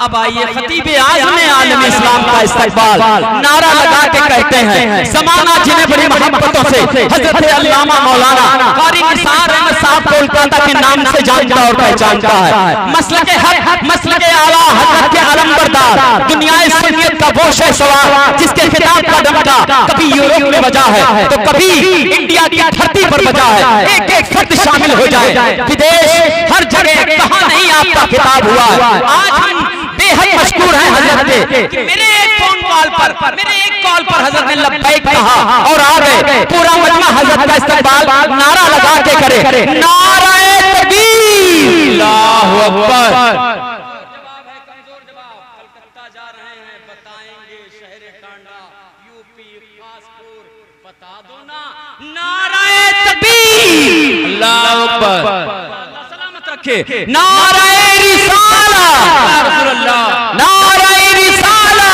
अब आइए खतीब आज़म आलम इस्लाम का इस्तकबाल नारा लगा के कहते हैं, जमाना जिन्हें बड़ी मोहब्बतों से हजरत अल्लामा मौलाना कारी निसार अहमद साहब कोलकाता के नाम से जानता और पहचानता है। मसलक हक, मसलक आला हजरत के अलमबरदार, दुनियाए सुन्नियत का वो शहसवार जिसके खिताब का डंका कभी यूरोप में बजा है तो कभी इंडिया की धरती पर बजा है। एक एक फर्द शामिल हो जाए, विदेश हर जगह कहां नहीं आपका खिताब हुआ है। आज हम बेहद मशहूर हैं हजरत के, मेरे एक फोन कॉल पर, मेरे एक कॉल पर हजरत ने लब्बैक कहा और आ गए। पूरा मजमा हजरत का इस्तकबाल नारा लगा के करे, नाराए तकबीर, अल्लाहु अकबर। जवाब है कमजोर जवाब, कलकत्ता जा रहे हैं, बताएंगे शहर टांडा, यूपी खासपुर, बता दो ना, नाराए तकबीर, अल्लाहु अकबर, सलामत रखे, नाराए रिसाला, नाराए रिसाला,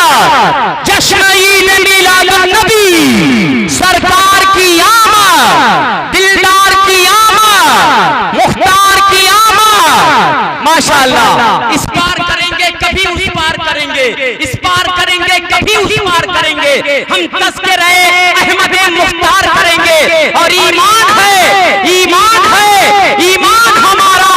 जश्न ईद मिलादुन नबी, सरकार की आमद, दिलदार की आमद, मुख्तार की आमद, माशाअल्लाह। इस पार करेंगे कभी उस पार करेंगे, इस पार करेंगे कभी उस पार करेंगे, हम तज़किरे अहमद मुख्तार करेंगे। और ईमान है, ईमान है, ईमान हमारा,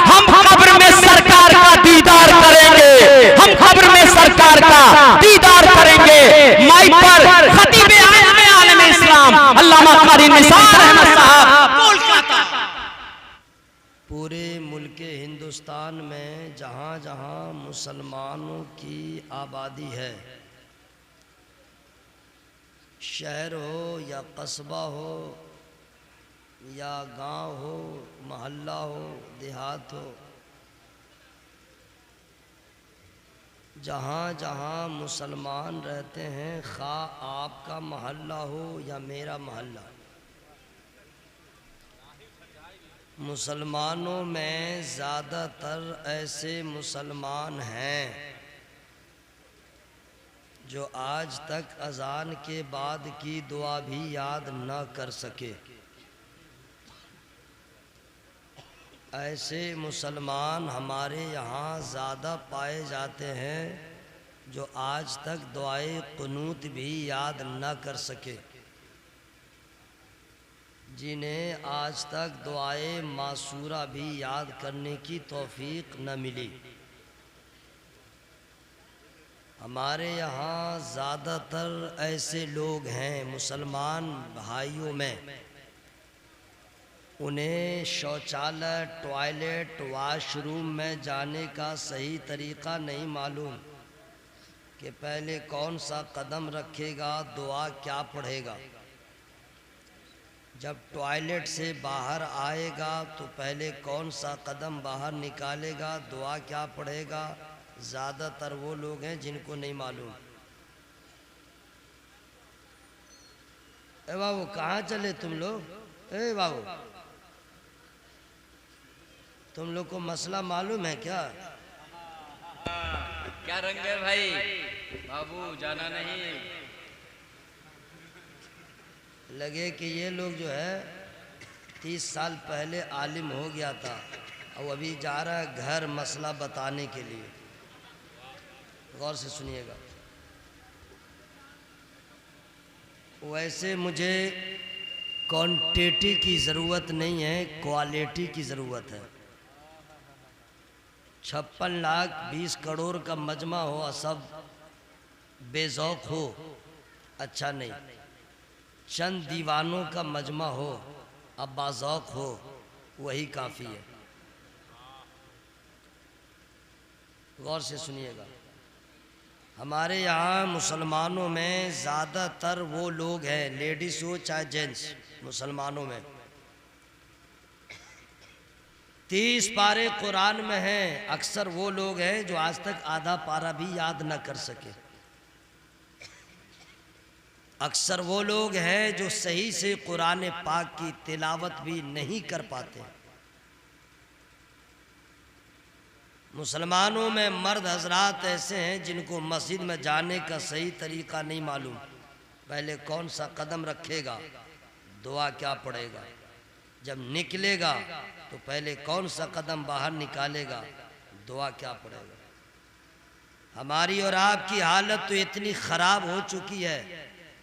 हम कब्र में सरकार का दीदार करेंगे, हम कब्र में सरकार का दीदार करेंगे। माइक पर खतीब आज़म इस्लाम अल्लामा कारी निसार अहमद साहब कोलकाता। पूरे मुल्क हिंदुस्तान में जहाँ जहाँ मुसलमानों की आबादी है, शहर हो या कस्बा हो या गांव हो, मोहल्ला हो, देहात हो, जहाँ जहाँ मुसलमान रहते हैं, खा आपका मोहल्ला हो या मेरा मोहल्ला, मुसलमानों में ज़्यादातर ऐसे मुसलमान हैं जो आज तक अज़ान के बाद की दुआ भी याद न कर सके। ऐसे मुसलमान हमारे यहाँ ज़्यादा पाए जाते हैं जो आज तक दुआए कुनूत भी याद न कर सके, जिन्हें आज तक दुआए मासूरा भी याद करने की तौफीक न मिली। हमारे यहाँ ज़्यादातर ऐसे लोग हैं मुसलमान भाइयों में, उन्हें शौचालय, टॉयलेट, वॉशरूम में जाने का सही तरीक़ा नहीं मालूम कि पहले कौन सा कदम रखेगा, दुआ क्या पढ़ेगा। जब टॉयलेट से बाहर आएगा तो पहले कौन सा कदम बाहर निकालेगा, दुआ क्या पढ़ेगा, ज़्यादातर वो लोग हैं जिनको नहीं मालूम। ए बाबू कहाँ चले तुम लोग? ए बाबू तुम लोग को मसला मालूम है क्या? क्या रंग है भाई? बाबू जाना नहीं। लगे कि ये लोग जो है 30 साल पहले आलिम हो गया था और अभी जा रहा है घर मसला बताने के लिए। गौर से सुनिएगा। वैसे मुझे क्वांटिटी की ज़रूरत नहीं है, क्वालिटी की ज़रूरत है। 56 लाख 20 करोड़ का मजमा हो और सब बेज़ौक़ हो, अच्छा नहीं। चंद दीवानों का मजमा हो अब बाज़ौक़ हो, वही काफ़ी है। गौर से सुनिएगा। हमारे यहाँ मुसलमानों में ज़्यादातर वो लोग हैं, लेडीज़ हो चाहे जेंट्स, मुसलमानों में 30 पारे कुरान में हैं, अक्सर वो लोग हैं जो आज तक आधा पारा भी याद न कर सके। अक्सर वो लोग हैं जो सही से कुरान पाक की तिलावत भी नहीं कर पाते। मुसलमानों में मर्द हजरात ऐसे हैं जिनको मस्जिद में जाने का सही तरीका नहीं मालूम, पहले कौन सा कदम रखेगा, दुआ क्या पढ़ेगा, जब निकलेगा तो पहले कौन सा कदम बाहर निकालेगा, दुआ क्या पढ़ेगा। हमारी और आपकी हालत तो इतनी खराब हो चुकी है,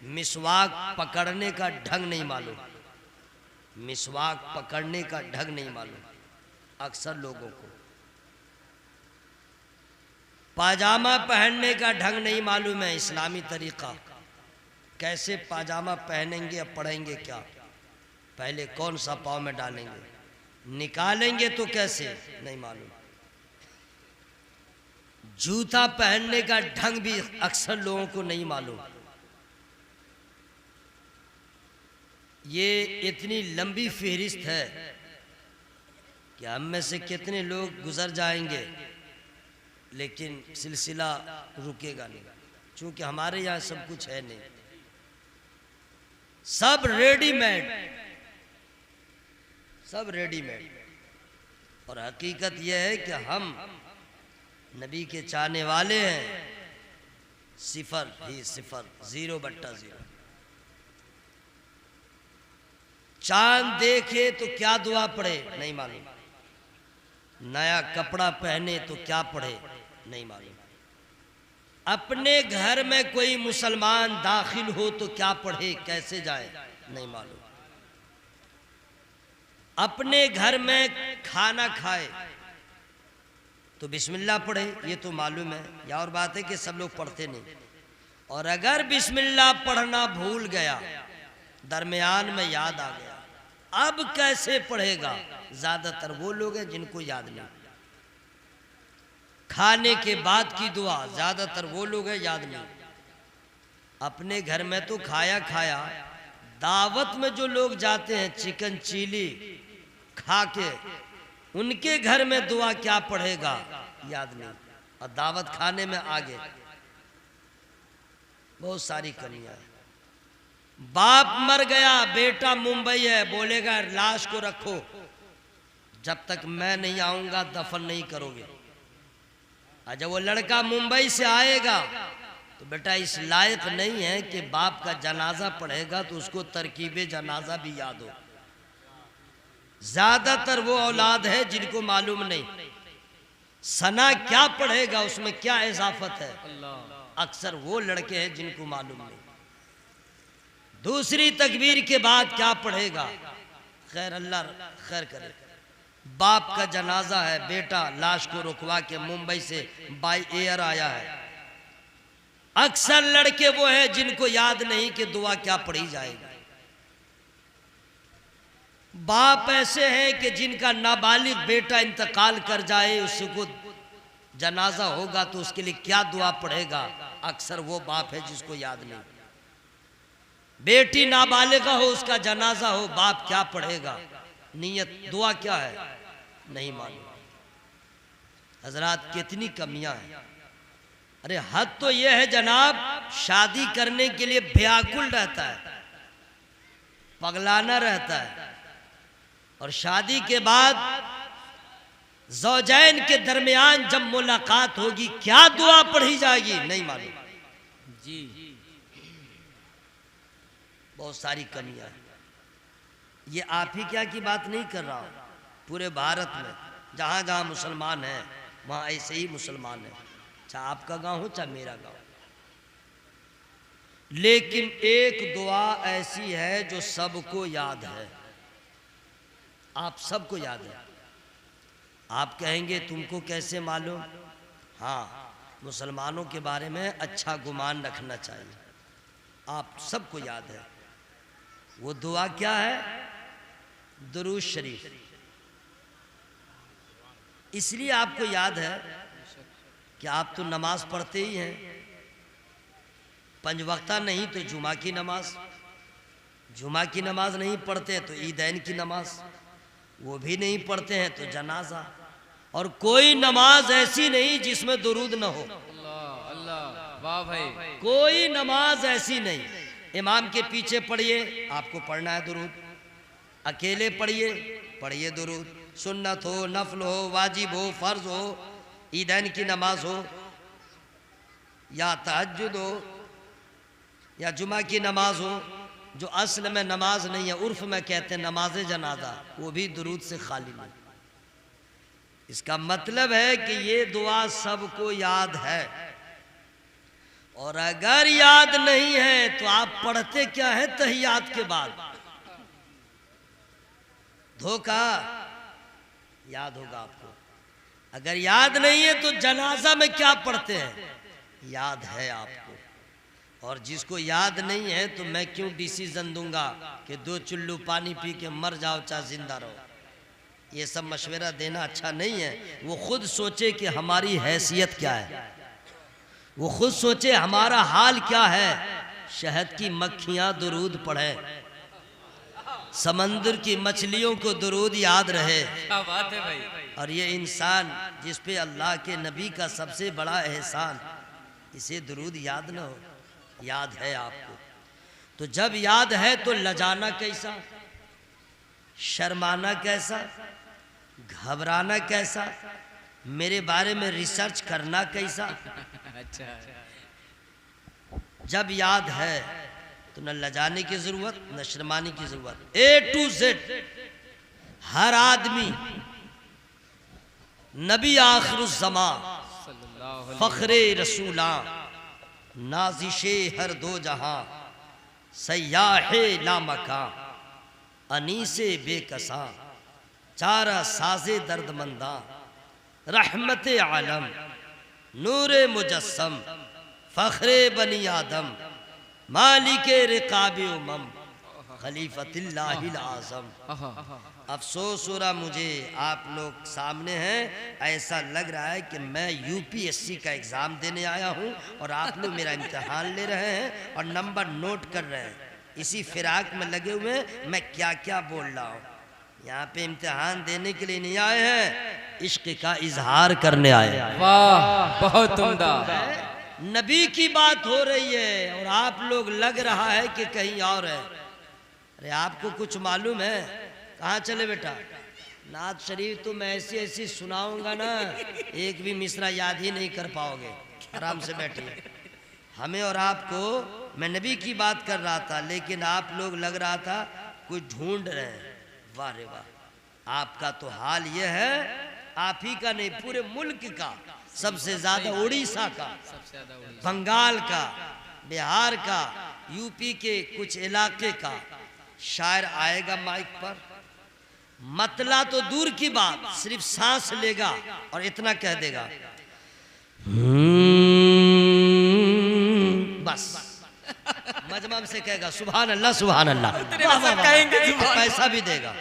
मिसवाक पकड़ने का ढंग नहीं मालूम, मिसवाक पकड़ने का ढंग नहीं मालूम अक्सर लोगों को। पाजामा पहनने का ढंग नहीं मालूम है, इस्लामी तरीका कैसे पाजामा पहनेंगे या पढ़ेंगे क्या, पहले कौन सा पाँव में डालेंगे, निकालेंगे तो कैसे नहीं मालूम। जूता पहनने का ढंग भी अक्सर लोगों को नहीं मालूम। ये इतनी लंबी फहरिस्त है कि हम में से कितने लोग गुजर जाएंगे, लेकिन सिलसिला रुकेगा नहीं, क्योंकि हमारे यहाँ सब कुछ है नहीं, सब रेडीमेड, सब रेडीमेड। और हकीकत यह है कि हम नबी के चाहने वाले हैं, सिफर ही सिफर, 0/0। चांद देखे तो क्या दुआ पढ़े नहीं मालूम, नया कपड़ा पहने तो क्या पढ़े नहीं मालूम, अपने घर में कोई मुसलमान दाखिल हो तो क्या पढ़े कैसे जाए नहीं मालूम, अपने घर में खाना खाए तो बिस्मिल्लाह पढ़े ये तो मालूम है, या और बात है कि सब लोग पढ़ते नहीं। और अगर बिस्मिल्लाह पढ़ना भूल गया, दरमियान में याद आ गया, अब कैसे पढ़ेगा, ज्यादातर वो लोग हैं जिनको याद नहीं। खाने के बाद की दुआ ज्यादातर वो लोग हैं याद नहीं। अपने घर में तो खाया खाया, दावत में जो लोग जाते हैं चिकन चिली खा के, उनके घर में दुआ क्या पढ़ेगा याद नहीं, और दावत खाने में आगे। बहुत सारी कमियां हैं। बाप मर गया, बेटा मुंबई है, बोलेगा लाश को रखो, जब तक मैं नहीं आऊंगा दफन नहीं करोगे। और जब वो लड़का मुंबई से आएगा तो बेटा इस लायक नहीं है कि बाप का जनाजा पढ़ेगा तो उसको तरकीबे जनाजा भी याद हो। ज्यादातर वो औलाद है जिनको मालूम नहीं सना क्या पढ़ेगा, उसमें क्या इजाफत है, अक्सर वो लड़के हैं जिनको मालूम नहीं। दूसरी तकबीर के बाद क्या पढ़ेगा, खैर अल्लाह खैर करे। बाप का जनाजा है, बेटा लाश को रुकवा के मुंबई से बाय एयर आया है। अक्सर लड़के वो हैं जिनको याद नहीं कि दुआ क्या पढ़ी जाएगी। बाप ऐसे हैं कि जिनका नाबालिग बेटा इंतकाल कर जाए, उसको जनाजा होगा तो उसके लिए क्या दुआ पढ़ेगा, अक्सर वो बाप है जिसको याद नहीं। बेटी नाबालिगा हो, उसका जनाजा हो, बाप क्या पढ़ेगा, नियत दुआ क्या है नहीं मालूम। हजरात कितनी कमियां हैं। अरे हद तो यह है जनाब, शादी करने के लिए व्याकुल रहता है, पगलाना रहता है, और शादी के बाद ज़ौजैन के दरमियान जब मुलाकात होगी क्या दुआ पढ़ी जाएगी नहीं मालूम जी। बहुत सारी कमियां हैं। ये आप ही क्या की बात नहीं कर रहा हूं, पूरे भारत में जहां जहां मुसलमान हैं वहां ऐसे ही मुसलमान हैं, चाहे आपका गांव हो चाहे मेरा गांव। लेकिन एक दुआ ऐसी है जो सबको याद है, आप सबको याद है। आप कहेंगे तुमको कैसे मालूम, हाँ मुसलमानों के बारे में अच्छा गुमान रखना चाहिए, आप सबको याद है। वो दुआ क्या है, दुरूद शरीफ। इसलिए आपको याद है कि आप तो नमाज पढ़ते ही हैं, पंजवक्ता नहीं तो जुमा की नमाज, जुमा की नमाज नहीं पढ़ते तो ईदैन की नमाज, वो भी नहीं पढ़ते हैं तो जनाजा, और कोई नमाज ऐसी नहीं जिसमें दुरूद न हो। अल्लाह अल्लाह वाह भाई, कोई नमाज ऐसी नहीं। इमाम के पीछे पढ़िए, आपको पढ़ना है दुरूद, अकेले पढ़िए, पढ़िए दुरूद, सुन्नत हो, नफल हो, वाजिब हो, फर्ज हो, ईदैन की नमाज हो या तहज्जुद हो या जुमा की नमाज हो, जो असल में नमाज नहीं है, उर्फ में कहते हैं नमाज जनाजा, वो भी दुरूद से खाली नहीं। इसका मतलब है कि ये दुआ सबको याद है, और अगर याद नहीं है तो आप पढ़ते क्या है तहियात के बाद? धोखा। याद होगा आपको। अगर याद नहीं है तो जनाजा में क्या पढ़ते हैं? याद है आपको। और जिसको याद नहीं है तो मैं क्यों डिसीजन दूंगा कि 2 चुल्लू पानी पी के मर जाओ चाहे जिंदा रहो। ये सब मशवरा देना अच्छा नहीं है। वो खुद सोचे कि हमारी हैसियत क्या है, वो खुद सोचे हमारा हाल क्या है। शहद की मक्खियां दुरूद पढ़े, समंदर की मछलियों को दुरूद याद रहे। क्या बात है भाई। और ये इंसान जिस पे अल्लाह के नबी का सबसे बड़ा एहसान, इसे दुरूद याद न हो। याद है आपको तो जब याद है तो लजाना कैसा, शर्माना कैसा, घबराना कैसा, मेरे बारे में रिसर्च करना कैसा। अच्छा। जब याद है तो न लजाने की जरूरत न शर्माने की जरूरत। A to Z हर आदमी नबी आखिरुज़्ज़मा फखरे रसूला नाजिशे हर दो जहां सयाहे लामका अनीसे बेकसा चारा साजे दर्दमंदा रहमत आलम नूरे मुजस्सम फखरे बनी आदम मालिके रिकाब उमम खलीफतिल्लाहिल आज़म। अफसोस हो रहा मुझे, आप लोग सामने हैं, ऐसा लग रहा है कि मैं यूपीएससी का एग्ज़ाम देने आया हूं और आप लोग मेरा इम्तिहान ले रहे हैं और नंबर नोट कर रहे हैं। इसी फिराक में लगे हुए हैं मैं क्या क्या बोल रहा हूँ। यहाँ पे इम्तिहान देने के लिए नहीं आए हैं, इश्क का इजहार करने आए हैं। वाह, बहुत उम्दा। नबी की बात हो रही है और आप लोग लग रहा है कि कहीं और है। अरे आपको कुछ मालूम है? कहाँ चले बेटा? नात शरीफ तो मैं ऐसी ऐसी सुनाऊंगा ना, एक भी मिसरा याद ही नहीं कर पाओगे। आराम से बैठिए। हमें और आपको, मैं नबी की बात कर रहा था लेकिन आप लोग लग रहा था कोई ढूंढ रहे हैं। वाह रे वाह, आपका तो हाल ये है, आप ही का नहीं पूरे मुल्क का, सबसे ज्यादा उड़ीसा का, बंगाल का, बिहार का, यूपी के कुछ इलाके का शायर आएगा माइक पर, मतला तो दूर की बात, सिर्फ सांस लेगा और इतना कह देगा बस। मजमा से कहेगा सुभान अल्लाह सुभान अल्लाह, पैसा भी देगा।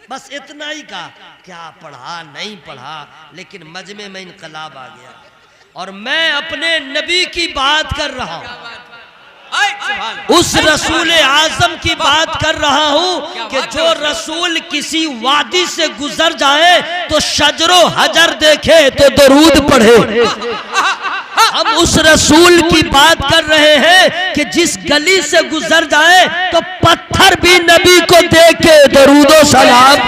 बस इतना ही का, क्या पढ़ा नहीं पढ़ा, लेकिन मजमे में इनकलाब आ गया। और मैं अपने नबी की बात कर रहा हूं, उस रसूल आजम की बात कर रहा हूं कि जो रसूल किसी वादी से गुजर जाए तो शजरो हजर देखे तो दरूद पढ़े। हम उस रसूल की बात कर रहे हैं कि जिस गली से गुजर जाए तो पत्थर भी नबी को देखे दरूदो सलाम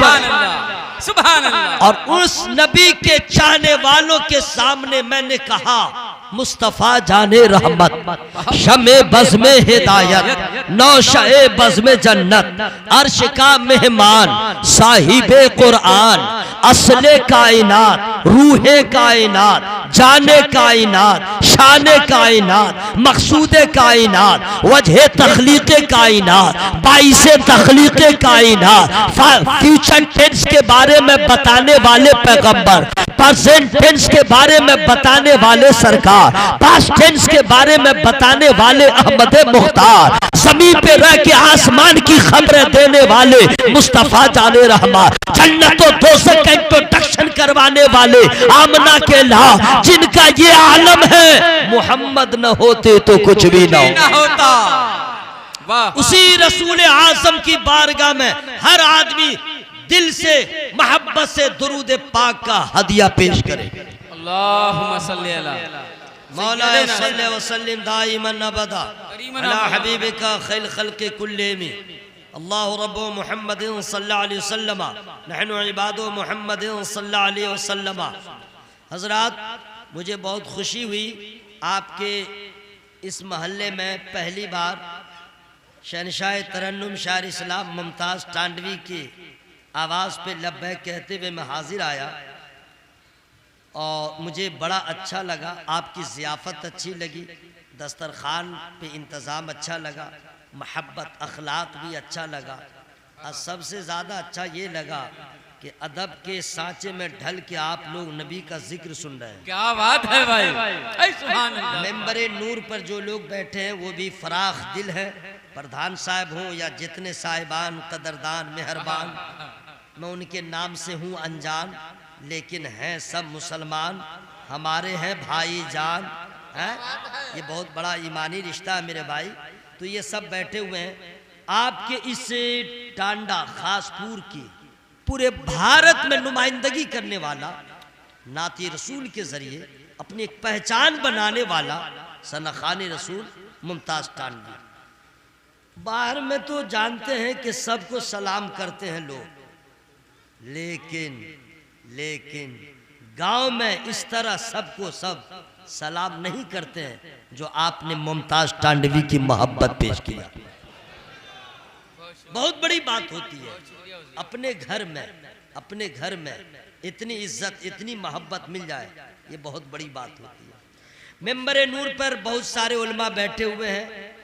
सुभान अल्लाह। और उस नबी के चाहने वालों के सामने मैंने कहा मुस्तफा जाने रहमत, शमे बज़ में हिदायत, नौशए बज़ में जन्नत, अर्श का मेहमान, साहिबे कुरान, असले कायनात, रूहे कायनात, जाने कायनात, शाने कायनात, मकसूदे कायनात, वजह तख्लीक़े कायनात, बाइसे तख्लीक़े कायनात, फ्यूचर टेंस के बारे में बताने वाले पैगंबर, प्रेजेंट टेंस के बारे में बताने वाले सरकार, पास्ट टेंस के बारे में बताने वाले अहमद मुख्तार, ज़मीन पे रह के आसमान की खबरें देने वाले मुस्तफा जाने रहमान, जन्नत और दोज़ख का इंट्रोडक्शन करवाने वाले आमना के ला, जिनका ये आलम है, मोहम्मद न होते तो कुछ भी न होता। वाह। उसी रसूल आज़म की बारगाह में हर आदमी दिल से मोहब्बत से दुरूद पाक का हदिया पेश करे। अल्लाहुम्मा सल्ली अला मौला सल्ले व सल्लिम दाइमन अबदा अला हबीबिका खैर खल्क़ि कुल्लिहिम अल्लाहु रब्बु मुहम्मदिन सल्लल्लाहु अलैहि वसल्लम नहनु इबादु मुहम्मदिन सल्लल्लाहु अलैहि वसल्लम। हज़रात, मुझे बहुत खुशी हुई आपके इस महल्ले में पहली बार शहनशाह तरन्नुम शायर इस्लाम मुमताज़ टांडवी की आवाज़ पे लब्बैक कहते हुए मैं हाजिर आया और मुझे बड़ा अच्छा लगा, आपकी ज़ियाफ़त अच्छी लगी, दस्तरखान पे इंतज़ाम अच्छा लगा, मोहब्बत अखलाक भी अच्छा लगा, और सबसे ज़्यादा अच्छा ये लगा कि अदब के सांचे में ढल के आप लोग नबी का जिक्र सुन रहे हैं। क्या बात है भाई, ऐ सुभान अल्लाह। मेंबरे नूर पर जो लोग बैठे हैं वो भी फराख दिल है, प्रधान साहब हों या जितने साहिबान कदरदान मेहरबान, मैं उनके नाम से हूँ अनजान, लेकिन हैं सब मुसलमान, हमारे हैं भाई जान हैं। ये बहुत बड़ा ईमानी रिश्ता है मेरे भाई। तो ये सब बैठे हुए हैं आपके इस टांडा खासपुर की पूरे भारत में नुमाइंदगी करने वाला, नाती रसूल के जरिए अपनी एक पहचान बनाने वाला सनखान रसूल मुमताज टांडवी। बाहर में तो जानते हैं कि सबको सलाम करते हैं लोग, लेकिन गांव में इस तरह सबको सब सलाम नहीं करते हैं जो आपने मुमताज टांडवी की मोहब्बत पेश किया। बहुत बड़ी बात होती है अपने घर में इतनी इज्जत इतनी मोहब्बत मिल जाए, ये बहुत बड़ी बात होती है। मेंबर नूर पर बहुत सारे उलमा बैठे हुए हैं,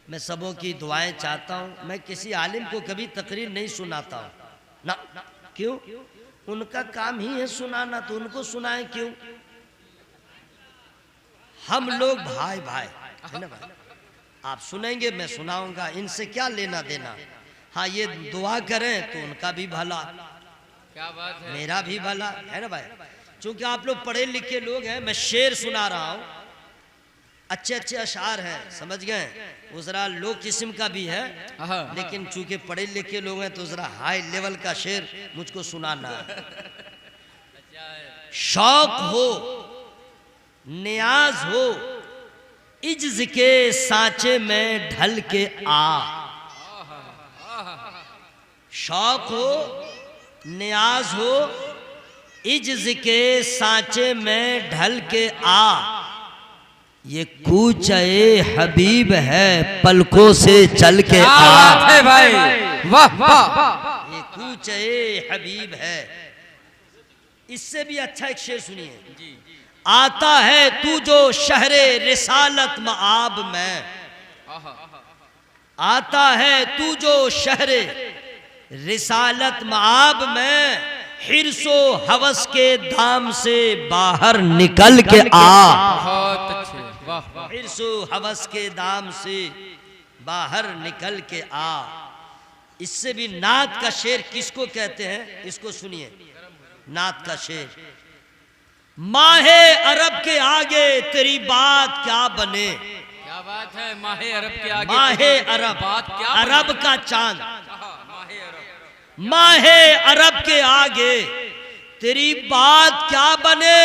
मैं सबों की दुआएं चाहता हूं। मैं किसी आलिम को कभी तकरीर नहीं सुनाता हूं ना, क्यों? उनका काम ही है सुनाना, तो उनको सुनाएं क्यों? हम लोग भाई भाई है ना भाई, आप सुनेंगे मैं सुनाऊंगा, इनसे क्या लेना देना। हाँ, ये दुआ करें तो उनका भी भला, क्या बात है, मेरा भी भला है ना भाई। चूंकि आप लोग पढ़े लिखे लोग हैं, मैं शेर सुना रहा हूँ, अच्छे अच्छे अशार हैं, समझ गए? वो जरा लो किस्म का भी है, लेकिन चूंकि पढ़े लिखे लोग हैं तो जरा हाई लेवल का शेर मुझको सुनाना है। शौक हो नियाज हो इज्ज के सांचे में ढल के आ, शौक हो नियाज हो इज्ज के सांचे में ढल के आ, ये कूचे हबीब है पलकों से चल के आ। है भाई, वाह वाह, ये कूचे हबीब है। इससे भी अच्छा एक शेर सुनिए। आता है तू जो शहरे रिसालत मआब में, आता है तू जो शहरे रिसालत मआब में, हिर्सो हवस के दाम से बाहर निकल के आ। बहुत अच्छे, वाह वाह। हिर्सो हवस के दाम से बाहर निकल के आ। इससे भी नात का शेर किसको कहते हैं, इसको सुनिए। नात का शेर। माहे अरब के आगे तेरी बात क्या बने, क्या बात है, माहे अरब के आगे माहे अरब, बात क्या अरब का चांद, माहे अरब, माहे अरब के आगे तेरी बात क्या बने,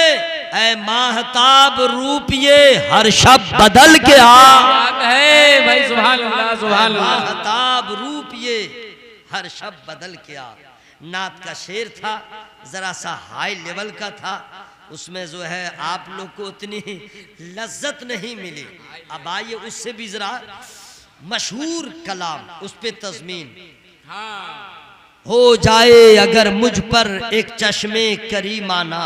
ऐ माहताब रूप ये हर शब बदल के आ। बात है भाई, सुभान अल्लाह सुभान अल्लाह। माहताब रूप ये हर शब बदल के आ। नात का शेर था, जरा सा हाई लेवल का था, उसमें जो है आप लोग को उतनी लज्जत नहीं मिली। अब आइए उससे भी जरा मशहूर कलाम, उस पे तज़मीन। हो जाए अगर मुझ पर एक चश्मे करीमाना,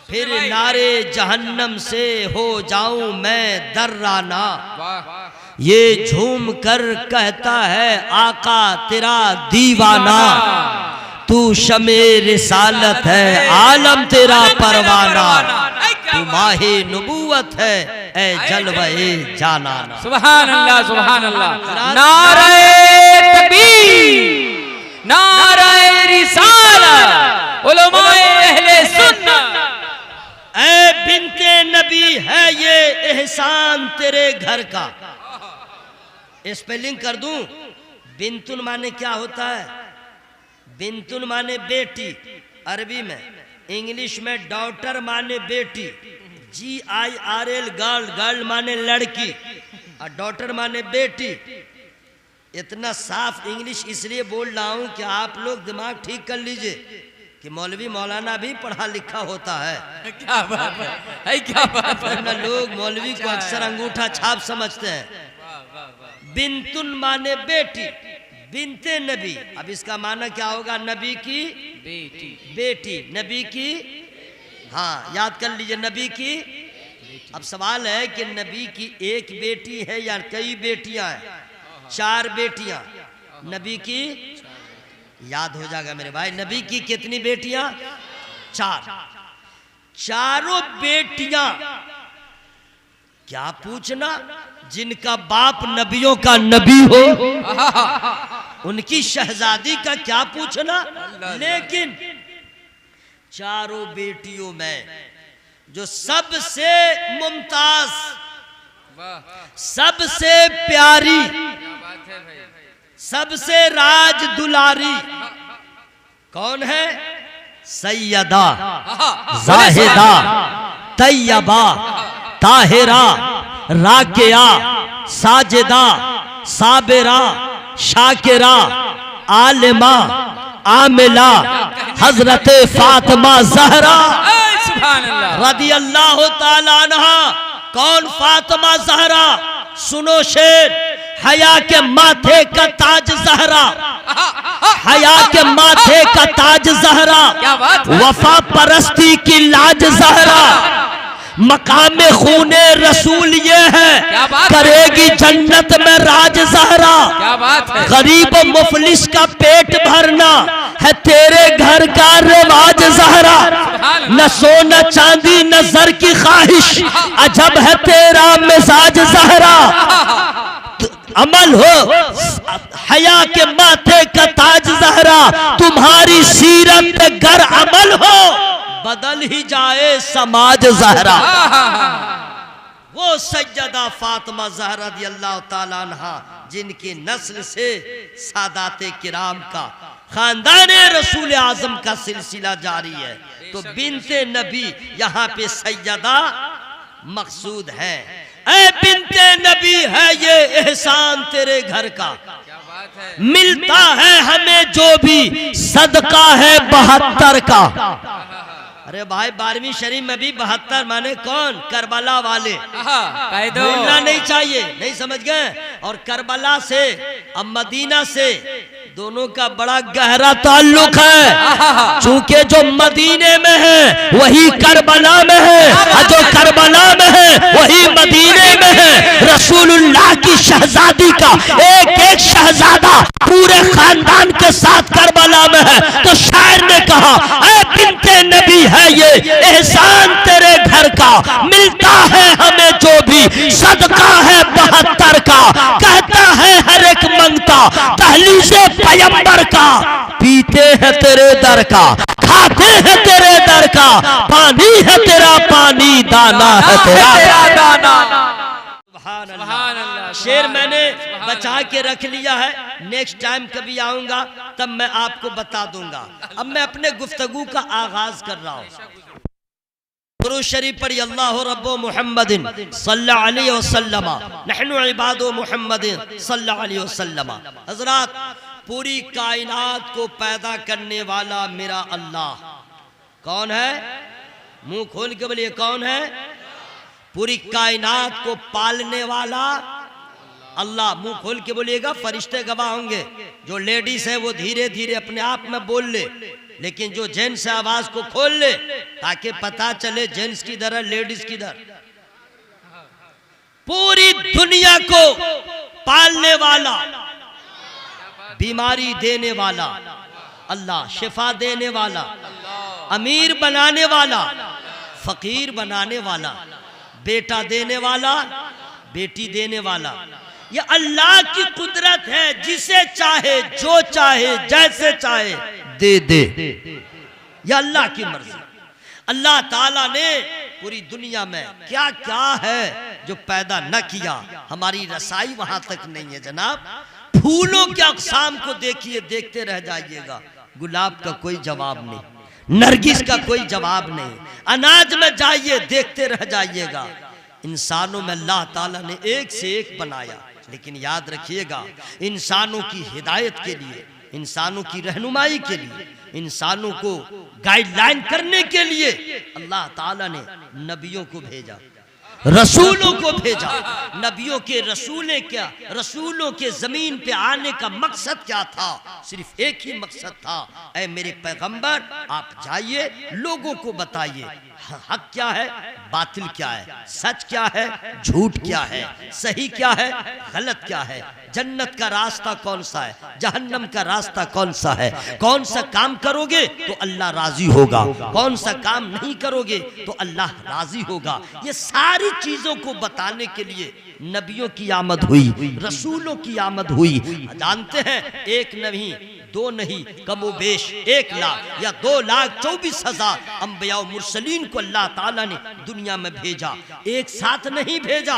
फिर नारे जहन्नम से हो जाऊं मैं दर्राना। ये झूम कर कहता है आका तेरा दीवाना, तू शमे रिसालत है आलम तेरा परवाना, तू माहे नबूवत है ऐ जलवे जानाना। सुभान अल्लाह सुभान अल्लाह। नारे तकबीर, नारे रिसालत, उलमाए अहले सुन्नत। ऐ बिन्ते नबी है ये एहसान तेरे घर का। स्पेलिंग कर दूं, बिन्तुन माने क्या होता है? बिन्तुन माने बेटी अरबी में, इंग्लिश में डॉटर माने बेटी, GIRL गर्ल, गर्ल माने लड़की और डॉटर माने बेटी। इतना साफ इंग्लिश इसलिए बोल रहा हूं कि आप लोग दिमाग ठीक कर लीजिए कि मौलवी मौलाना भी पढ़ा लिखा होता है। क्या बात है, क्या बात है। वरना लोग मौलवी को अक्सर अंगूठा छाप समझते हैं। बिन्तुन माने बेटी, बिन्ते नबी, अब इसका माना क्या होगा? नबी की बेटी, बेटी नबी की, हाँ याद कर लीजिए, नबी की अब सवाल है कि नबी की एक बेटी है या कई बेटियां हैं? 4 बेटियां नबी की। याद हो जाएगा मेरे भाई, नबी की कितनी बेटियां? 4। चारों बेटियां, क्या पूछना, जिनका बाप नबियों का नबी हो उनकी शहजादी का क्या पूछना। लेकिन चारों बेटियों में जो सबसे मुमताज, सबसे प्यारी, सबसे राज दुलारी कौन है? सैयदा, जाहिदा, तैयबा, ताहिरा, राकिया, साजिदा, साबिरा, शाकिरा, आलिमा, आमिला, हजरत फातिमा ज़हरा रदी अल्लाह ताला अन्हा। कौन फातिमा ज़हरा? सुनो शेर, हया के माथे का ताज ज़हरा, हया के माथे का ताज ज़हरा, वफा परस्ती की लाज ज़हरा, मकाम खूने रसूल ये है, करेगी जन्नत में राज ज़हरा। गरीब मुफलिस का पेट भरना है तेरे घर का रिवाज ज़हरा। न सोना चांदी न ज़र की ख्वाहिश, अजब है तेरा मिजाज ज़हरा। अमल हो हया के माथे का ताज ज़हरा, तुम्हारी सीरत पे गर अमल हो बदल ही जाए समाज ज़हरा। वो सैयदा फातिमा ज़हरा रज़ी अल्लाह ताला अन्हा, जिनकी नस्ल से सादाते किराम का, खानदाने रसूल आजम का सिलसिला जारी है। तो बिनते नबी यहाँ पे सैयदा मकसूद है। ऐ बिनते नबी है ये एहसान तेरे घर का, मिलता है हमें जो भी सदका है 72 का। अरे भाई 12वीं शरीफ में भी 72 माने कौन? करबला वाले। बोलना नहीं चाहिए, नहीं समझ गए। और करबला से अब मदीना से दोनों का बड़ा गहरा ताल्लुक है, चूंकि जो मदीने में है वही करबला में है, और जो करबला में है वही मदीने में है। रसूलुल्लाह की शहजादी का एक एक शहजादा पूरे खानदान के साथ करबला में है। तो शायर ने कहा, ऐ बिनते नबी है ये एहसान तेरे घर का, मिलता है हमें जो भी सदका है 72 का। कहता है हर एक मंगता दहलीज़े पैगंबर का, पीते हैं तेरे दर का, खाते हैं तेरे दर का, पानी है तेरा पानी, दाना है तेरा दाना। सुभान अल्लाह। शेर मैंने बचा के रख लिया है, नेक्स्ट टाइम कभी आऊंगा तब मैं आपको बता दूंगा। अब मैं अपने गुफ्तगू का आगाज कर रहा हूँ। दुरूद शरीफ पढ़ी, अल्लाह रब्बो मुहम्मदिन सल्लल्लाहु अलैहि वसल्लम, नहनु इबादो मुहम्मदिन सल्लल्लाहु अलैहि वसल्लम। हजरात, पूरी कायनात को पैदा करने वाला मेरा अल्लाह कौन है? मुंह खोल के बोलिए, कौन है? पूरी कायनात को पालने वाला अल्लाह। मुंह खोल के बोलिएगा, फरिश्ते गवाह होंगे। जो लेडीज है वो धीरे धीरे अपने आप में बोल ले, लेकिन जो जेंट्स है आवाज को खोल ले, ताकि पता चले जेंट्स किधर है लेडीज किधर। पूरी दुनिया को पालने वाला, बीमारी देने वाला अल्लाह, शिफा देने वाला, अमीर बनाने वाला, फकीर बनाने वाला, बेटा देने वाला, बेटी देने वाला। ये अल्लाह की कुदरत है, जिसे चाहे जो चाहे जैसे चाहे दे दे, ये अल्लाह की मर्जी। अल्लाह ताला ने पूरी दुनिया में क्या क्या है जो पैदा न किया, हमारी रसाई वहां तक नहीं है जनाब। फूलों के अक़साम को देखिए, देखते रह जाइएगा, गुलाब का कोई जवाब नहीं, नरगिस का कोई जवाब नहीं। अनाज में जाइए, देखते रह जाइएगा। इंसानों में अल्लाह ताला ने एक से एक बनाया, लेकिन याद रखिएगा, इंसानों की हिदायत के लिए, इंसानों की रहनुमाई के लिए, इंसानों को गाइडलाइन करने के लिए अल्लाह ताला ने नबियों को भेजा। रसूलों को भेजा। नबियों के रसूलों के जमीन पे आने का मकसद क्या था? सिर्फ एक ही मकसद था, ऐ मेरे पैगंबर आप जाइए लोगों को बताइए हक क्या है, बातिल क्या है, सच क्या है, झूठ क्या है, सही क्या है, गलत क्या है, जन्नत का रास्ता कौन सा है, जहन्नम का रास्ता कौन सा है, कौन सा काम करोगे तो अल्लाह राजी होगा, कौन सा काम नहीं करोगे तो अल्लाह राजी होगा। ये सारी चीजों को बताने के लिए नबियों की आमद हुई, रसूलों की आमद हुई। जानते हैं एक नहीं दो नहीं कमोबेश 1 लाख या 2,24,000 अंबिया मुरसलीन को अल्लाह ताला ने दुनिया में भेजा। एक साथ नहीं भेजा,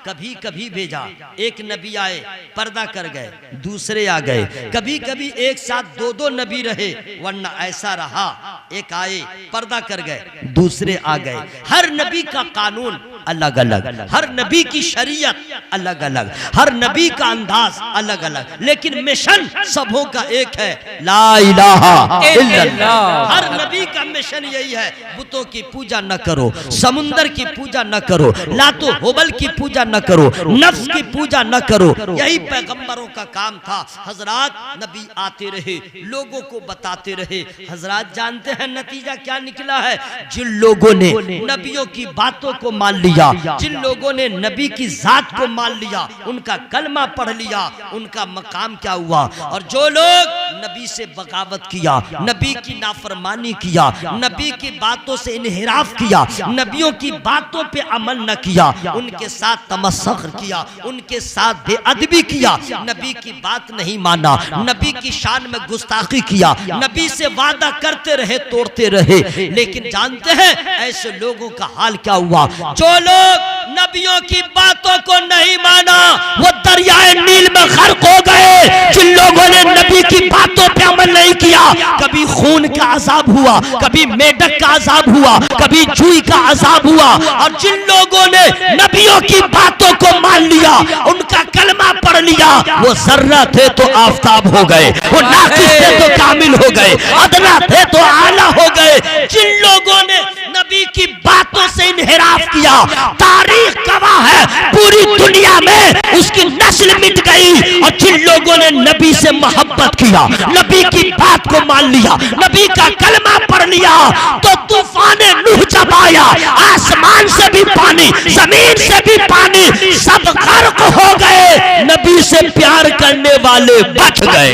कभी कभी भेजा। एक नबी आए पर्दा कर गए, दूसरे आ गए। कभी कभी एक साथ 2-2 नबी रहे, वरना ऐसा रहा एक आए पर्दा कर गए, दूसरे आ गए। हर नबी का कानून अलग अलग, हर नबी की शरीयत अलग अलग, हर नबी का अंदाज अलग अलग, लेकिन मिशन सबों का एक है, ला इलाहा इल्लल्लाह। हर नबी का मिशन यही है, बुतों की पूजा न करो, समुंदर की पूजा न करो, लातो होबल की पूजा न करो, नफ्स की पूजा न करो। यही पैगंबरों का काम था। हजरात नबी आते रहे, लोगों को बताते रहे। हजरात जानते हैं नतीजा क्या निकला है? जिन लोगों ने नबियों की बातों को मान लिया, जिन लोगों ने नबी की जात को मान लिया, उनका कलमा पढ़ लिया, उनका मकाम क्या हुआ। और जो लोग नबी से बगावत किया, नबी की नाफरमानी किया, नबी की बातों से इन्हिराफ किया, नबियों की बातों पे अमल न किया, उनके साथ तमस्सख किया, उनके साथ बेअदबी किया, नबी की बात नहीं माना, नबी की शान में गुस्ताखी किया, नबी से वादा करते रहे तोड़ते रहे। लेकिन जानते हैं ऐसे लोगों का हाल क्या हुआ? जो लोग नबियों की बातों को नहीं माना वो दरियाए नील में गर्क हो गए। जिन लोगों ने नबी की बातों पे अमल नहीं किया, कभी खून का अजाब हुआ, कभी मेढक का अजाब हुआ, कभी जूई का अजाब हुआ। और जिन लोगों ने नबियों की बातों को मान लिया, उनका कलमा पढ़ लिया, वो जर्रा थे तो आफताब हो गए, वो नाकिस थे तो कामिल हो गए, अदना थे तो आला हो गए। जिन लोगों ने नबी की बातों से इन्हिराफ किया, तारीख गवाह है पूरी दुनिया में उसकी नस्ल मिट गई। और जिन लोगों ने नबी से मोहब्बत किया, नबी की बात को मान लिया, नबी का कलमा पढ़ लिया, तो तूफान नूह जब आया, आसमान से भी पानी, जमीन से भी पानी, सब गर्क हो गए। नबी से प्यार करने वाले बच गए।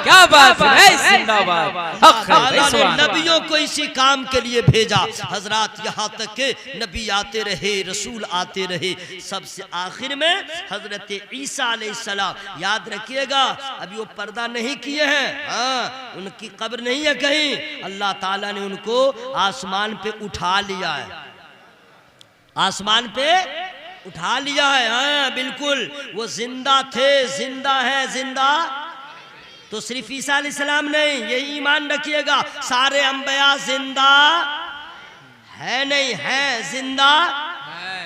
क्या बात है, जिंदाबाद। अल्लाह ने नबियों को इसी काम के लिए भेजा। हजरात यहाँ तक के नबी आते रहे, रसूल आते रहे। सबसे आखिर में हजरत ईसा अलैहिस्सलाम, याद रखिएगा अभी वो पर्दा नहीं किए हैं, हाँ उनकी कब्र नहीं है कहीं, अल्लाह ताला ने उनको आसमान पे उठा लिया है, आसमान पे उठा लिया है। हाँ बिल्कुल, वो जिंदा थे, जिंदा है, जिंदा तो सिर्फ ईसा अलैहिस्सलाम नहीं, यही ईमान रखिएगा, सारे अंबिया जिंदा है नहीं है, जिंदा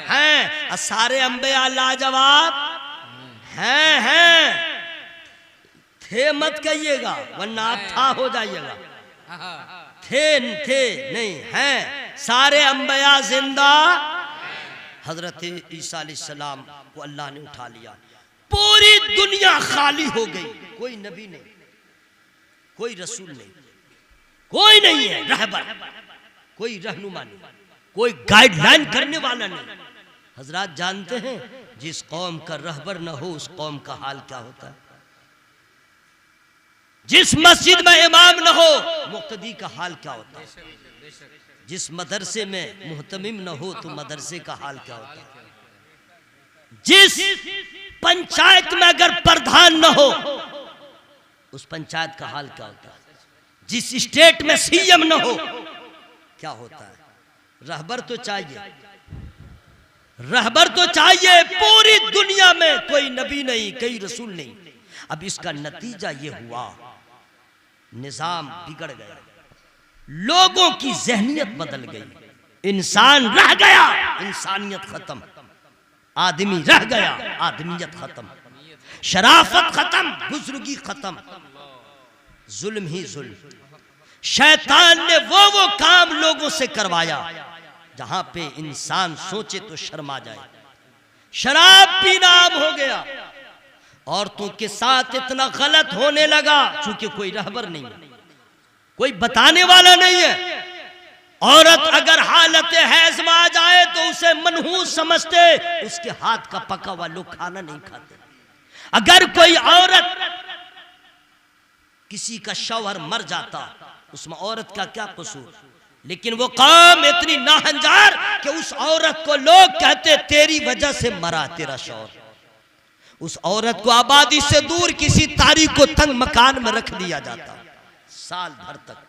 हैं। और सारे अंबिया लाजवाब हैं। थे मत कहिएगा वरना आप था हो जाइएगा। थे नहीं हैं, सारे अंबिया जिंदा। हजरत ईसा अलैहिस्सलाम को अल्लाह ने उठा लिया, पूरी दुनिया खाली हो गई, कोई नबी नहीं, कोई रसूल नहीं, कोई नहीं है रहबर, कोई रहनुमा नहीं, कोई गाइडलाइन करने वाला नहीं। हजरात जानते हैं जिस कौम का रहबर न हो उस कौम का हाल क्या होता है? जिस मस्जिद में इमाम न हो मुक्तदी का हाल क्या होता है? जिस मदरसे में मुहतमिम न हो तो मदरसे का हाल क्या होता है? जिस पंचायत में अगर प्रधान न हो उस पंचायत का हाल क्या होता है? जिस स्टेट में सीएम न हो क्या होता है? रहबर तो चाहिए, रहबर तो चाहिए। पूरी दुनिया में कोई नबी नहीं, कोई रसूल नहीं। अब इसका नतीजा ये हुआ, निजाम बिगड़ गया, लोगों की जहनियत बदल गई, इंसान रह गया, इंसानियत खत्म, आदमी रह गया, आदमियत खत्म, शराफत खत्म, बुजुर्गी खत्म, जुल्म ही जुल्म। शैतान ने वो काम लोगों से करवाया। जहां पे इंसान सोचे तो शर्मा जाए। शराब पीना आम हो गया, औरतों के साथ इतना गलत होने लगा क्योंकि कोई रहबर नहीं है, कोई बताने वाला नहीं है। औरत अगर हालत हैज में आ जाए तो उसे मनहूस समझते, उसके हाथ का पका हुआ लोग खाना नहीं खाते। अगर कोई औरत, किसी का शौहर मर जाता, उसमें औरत का क्या कसूर, लेकिन वो कौम इतनी नाहंजार कि उस औरत को लोग कहते तेरी वजह से मरा तेरा शौहर। उस औरत को आबादी से दूर किसी तारीख को तंग मकान में रख दिया जाता साल भर तक।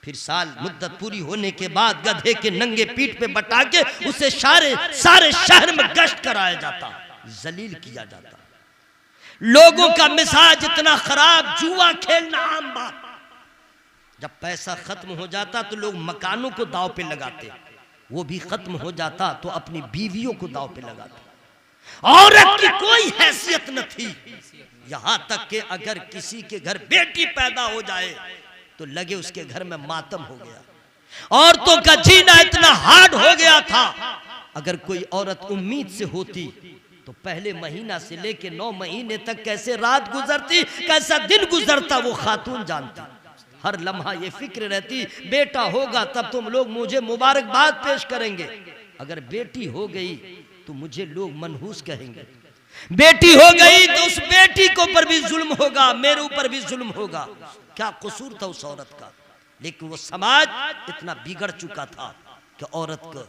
फिर साल मुद्दत पूरी होने के बाद गधे के नंगे पीठ पे बटा के उसे सारे शहर में गश्त कराया जाता, जलील किया जाता। लोगों का मिजाज इतना खराब, जुआ खेलना आम बात। जब पैसा खत्म हो जाता तो लोग मकानों को दाव पे लगाते, वो भी खत्म हो जाता तो अपनी बीवियों को दाव पे लगाते। औरत की कोई हैसियत न थी, यहां तक कि अगर किसी के घर बेटी पैदा हो जाए तो लगे उसके घर में मातम हो गया। औरतों का जीना इतना हार्ड हो गया था, अगर कोई औरत उम्मीद से होती तो पहले महीना से लेके 9 महीने तक कैसे रात गुजरती, कैसा दिन गुजरता वो खातून जानती। हर लम्हा ये फिक्र रहती बेटा होगा तब तुम लोग मुझे मुबारकबाद पेश करेंगे, अगर बेटी हो गई तो मुझे लोग मनहूस कहेंगे। बेटी हो गई तो उस बेटी के ऊपर भी जुल्म होगा, मेरे ऊपर भी जुल्म होगा। क्या कसूर था उस औरत का, लेकिन वो समाज इतना बिगड़ चुका था कि औरत को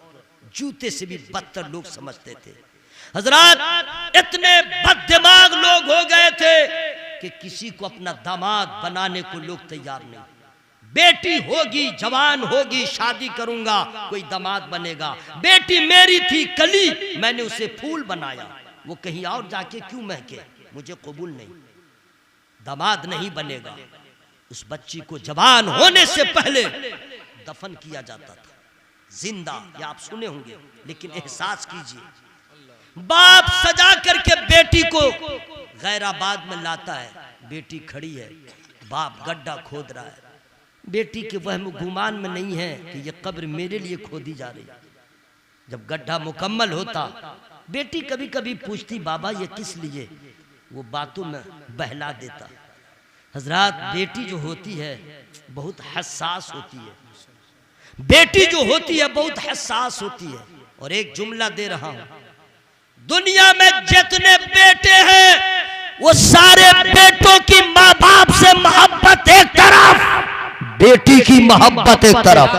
जूते से भी बदतर लोग समझते थे। हजरात, इतने बददिमाग लोग हो गए थे कि किसी को अपना दामाद बनाने को लोग तैयार नहीं। बेटी होगी, जवान होगी, शादी करूंगा, कोई दामाद बनेगा। बेटी मेरी थी कली, मैंने उसे फूल बनाया, वो कहीं और जाके क्यों महके, मुझे कबूल नहीं, दामाद नहीं बनेगा। उस बच्ची को जवान होने से पहले दफन किया जाता था जिंदा, ये आप सुने होंगे, लेकिन एहसास कीजिए। बाप सजा करके बेटी को गैराबाद में लाता है, बेटी खड़ी है, बाप गड्ढा खोद रहा है। बेटी के वहम गुमान में नहीं है कि ये कब्र मेरे लिए खोदी जा रही है। जब गड्ढा मुकम्मल होता, बेटी कभी कभी पूछती बाबा ये किस लिए, वो बातों में बहला देता। हजरात, बेटी जो होती है बहुत हसास होती है, बेटी जो होती है बहुत हसास होती है। और एक जुमला दे रहा हूं, दुनिया में जितने बेटे हैं वो सारे बेटों की माँ बाप से मोहब्बत एक तरफ, बेटी की मोहब्बत एक तरफ।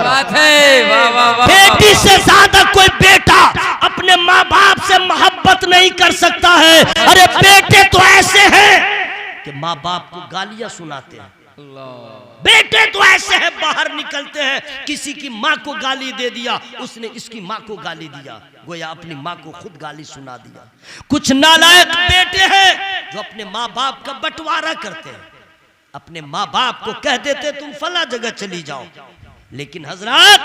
बेटी से ज्यादा कोई बेटा अपने माँ बाप से मोहब्बत नहीं कर सकता है। अरे बेटे तो ऐसे हैं कि माँ बाप को गालियां सुनाते हैं, बेटे तो ऐसे हैं बाहर निकलते हैं, किसी की माँ को गाली दे दिया, उसने इसकी माँ को गाली दिया, गोया अपनी माँ को खुद गाली सुना दिया। कुछ नालायक बेटे हैं जो अपने माँ बाप का बंटवारा करते हैं, अपने माँ बाप को कह देते तुम फला जगह चली जाओ। लेकिन हजरात,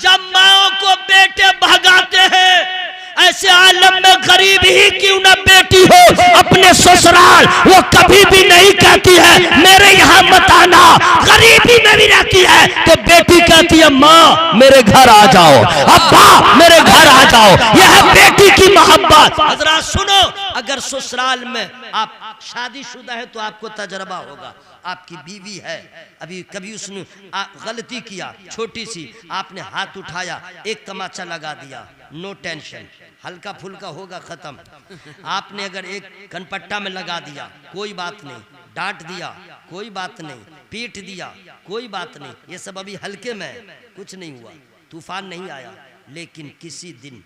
जब माओ को बेटे भगाते हैं, ऐसे आलम में गरीब ही क्यों न बेटी हो, अपने ससुराल वो कभी भी नहीं कहती है मेरे यहाँ मत आना, गरीबी में भी रहती है तो बेटी कहती है माँ मेरे घर आ जाओ, अब्बा मेरे घर आ जाओ। यह है बेटी की मोहब्बत। हजरात सुनो, अगर ससुराल में आप शादीशुदा है तो आपको तजर्बा होगा। आपकी बीवी है, अभी कभी उसने गलती किया छोटी सी, आपने हाथ उठाया, एक तमाचा लगा दिया, नो टेंशन, हल्का फुल्का होगा खत्म। आपने अगर एक कनपट्टा में लगा दिया, कोई बात नहीं, डांट दिया कोई बात नहीं, पीट दिया कोई बात नहीं, ये सब अभी हल्के में, कुछ नहीं हुआ, तूफान नहीं आया। लेकिन किसी दिन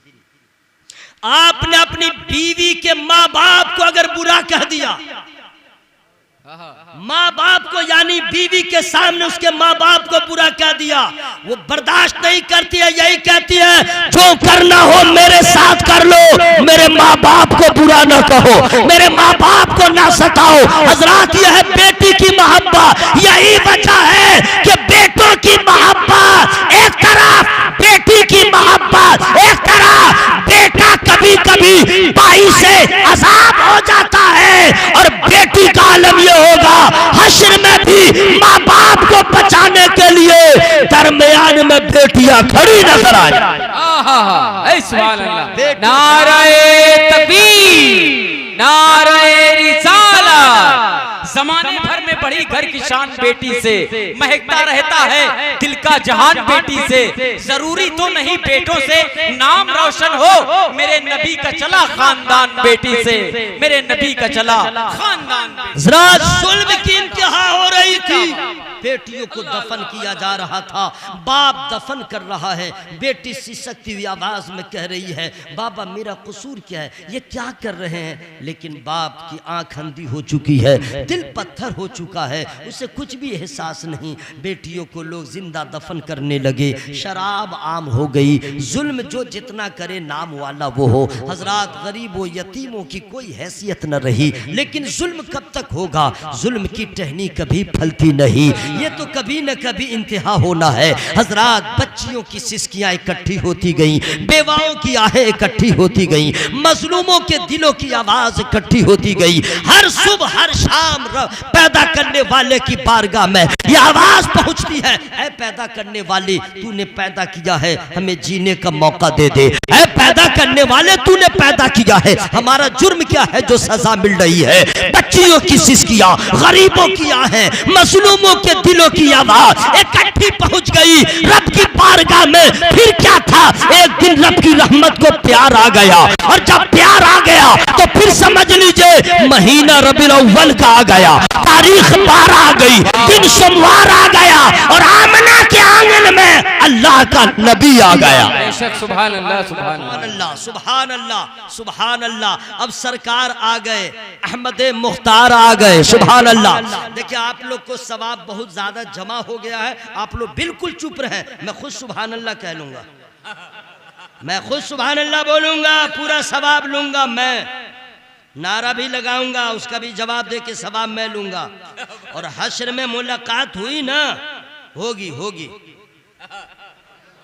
आपने अपनी बीवी के माँ बाप को अगर बुरा कह दिया, माँ बाप को यानी बीवी के सामने उसके माँ बाप को बुरा कह दिया, वो बर्दाश्त नहीं करती है, यही कहती है जो करना हो मेरे साथ कर लो, मेरे माँ बाप को बुरा ना कहो, मेरे माँ बाप को ना सताओ। हजरात, यह है बेटी की मोहब्बत। यही वजह है कि बेटों की मोहब्बत एक तरफ, बेटी की मोहब्बत एक तरफ। बेटा कभी कभी भाई से आजाद हो जाता है और बेटी का आलम ये होगा हश्र में भी माँ बाप को बचाने के लिए दरमियान मैदान में बेटियां खड़ी नजर आई। ऐ सुभान अल्लाह। नाराए तकबीर, नाराए रिसालत। जमाने भर में बड़ी घर की शान बेटी से, महकता रहता है दिल का जहान बेटी से। जरूरी तो नहीं बेटों से नाम रोशन हो, मेरे नबी का चला खानदान बेटी से, मेरे नबी का चला खानदान। जरा जुल्म की इंतहा हो रही थी, बेटियों को दफन किया जा रहा था, बाप दफन कर रहा है, बेटी सिसकती हुई आवाज में कह रही है बाबा मेरा कसूर क्या है, ये क्या कर रहे हैं। लेकिन बाप की आंख अंधी हो चुकी है, दिल पत्थर हो चुका है, उसे कुछ भी एहसास नहीं। बेटियों को लोग जिंदा दफन करने लगे, शराब आम हो गई, जुल्म जो जितना करे नाम वाला वो हो। हजरात गरीबों यतीमों की कोई हैसियत न रही। लेकिन जुल्म कब तक होगा, जुल्म की टहनी कभी फलती नहीं, ये तो कभी न कभी इंतहा होना है। हजरात बच्चियों की सिसकियां इकट्ठी होती गईं, बेवाओं की आहें इकट्ठी होती गईं, मजलूमों के दिलों की आवाज इकट्ठी होती गई। हर सुबह हर शाम पैदा करने वाले की बारगाह में ये आवाज पहुंचती है, ऐ पैदा करने वाले तूने पैदा किया है, हमें जीने का मौका दे दे। ऐ पैदा करने वाले तूने पैदा किया है, हमारा जुर्म क्या है जो सजा मिल रही है। बच्चियों की सिसकियां, गरीबों की आहें, मजलूमों के दिलों की आवाज इकट्ठी पहुंच गई रब की बारगाह में। फिर क्या था, एक दिन रब की रहमत को प्यार आ गया, और जब प्यार आ गया तो फिर समझ लीजिए महीना रबीउल अव्वल का आ गया, तारीख 12 आ गई, दिन सोमवार आ गया, और आमना के आंगन में अल्लाह का नबी आ गया। बेशक सुभान अल्लाह, सुभान अल्लाह, सुभान अल्लाह, सुभान अल्लाह। अब सरकार आ गए, अहमद मुख्तार आ गए, सुभान अल्लाह। देखिए आप लोग को सवाब बहुत ज्यादा जमा हो गया है, आप लोग बिल्कुल चुप रहे, मैं खुद सुभान अल्लाह कह लूंगा, मैं खुद सुभान अल्लाह बोलूंगा, पूरा सवाब लूंगा, मैं नारा भी लगाऊंगा, उसका भी जवाब दे के सवाब मैं लूंगा। और हश्र में मुलाकात हुई ना, होगी होगी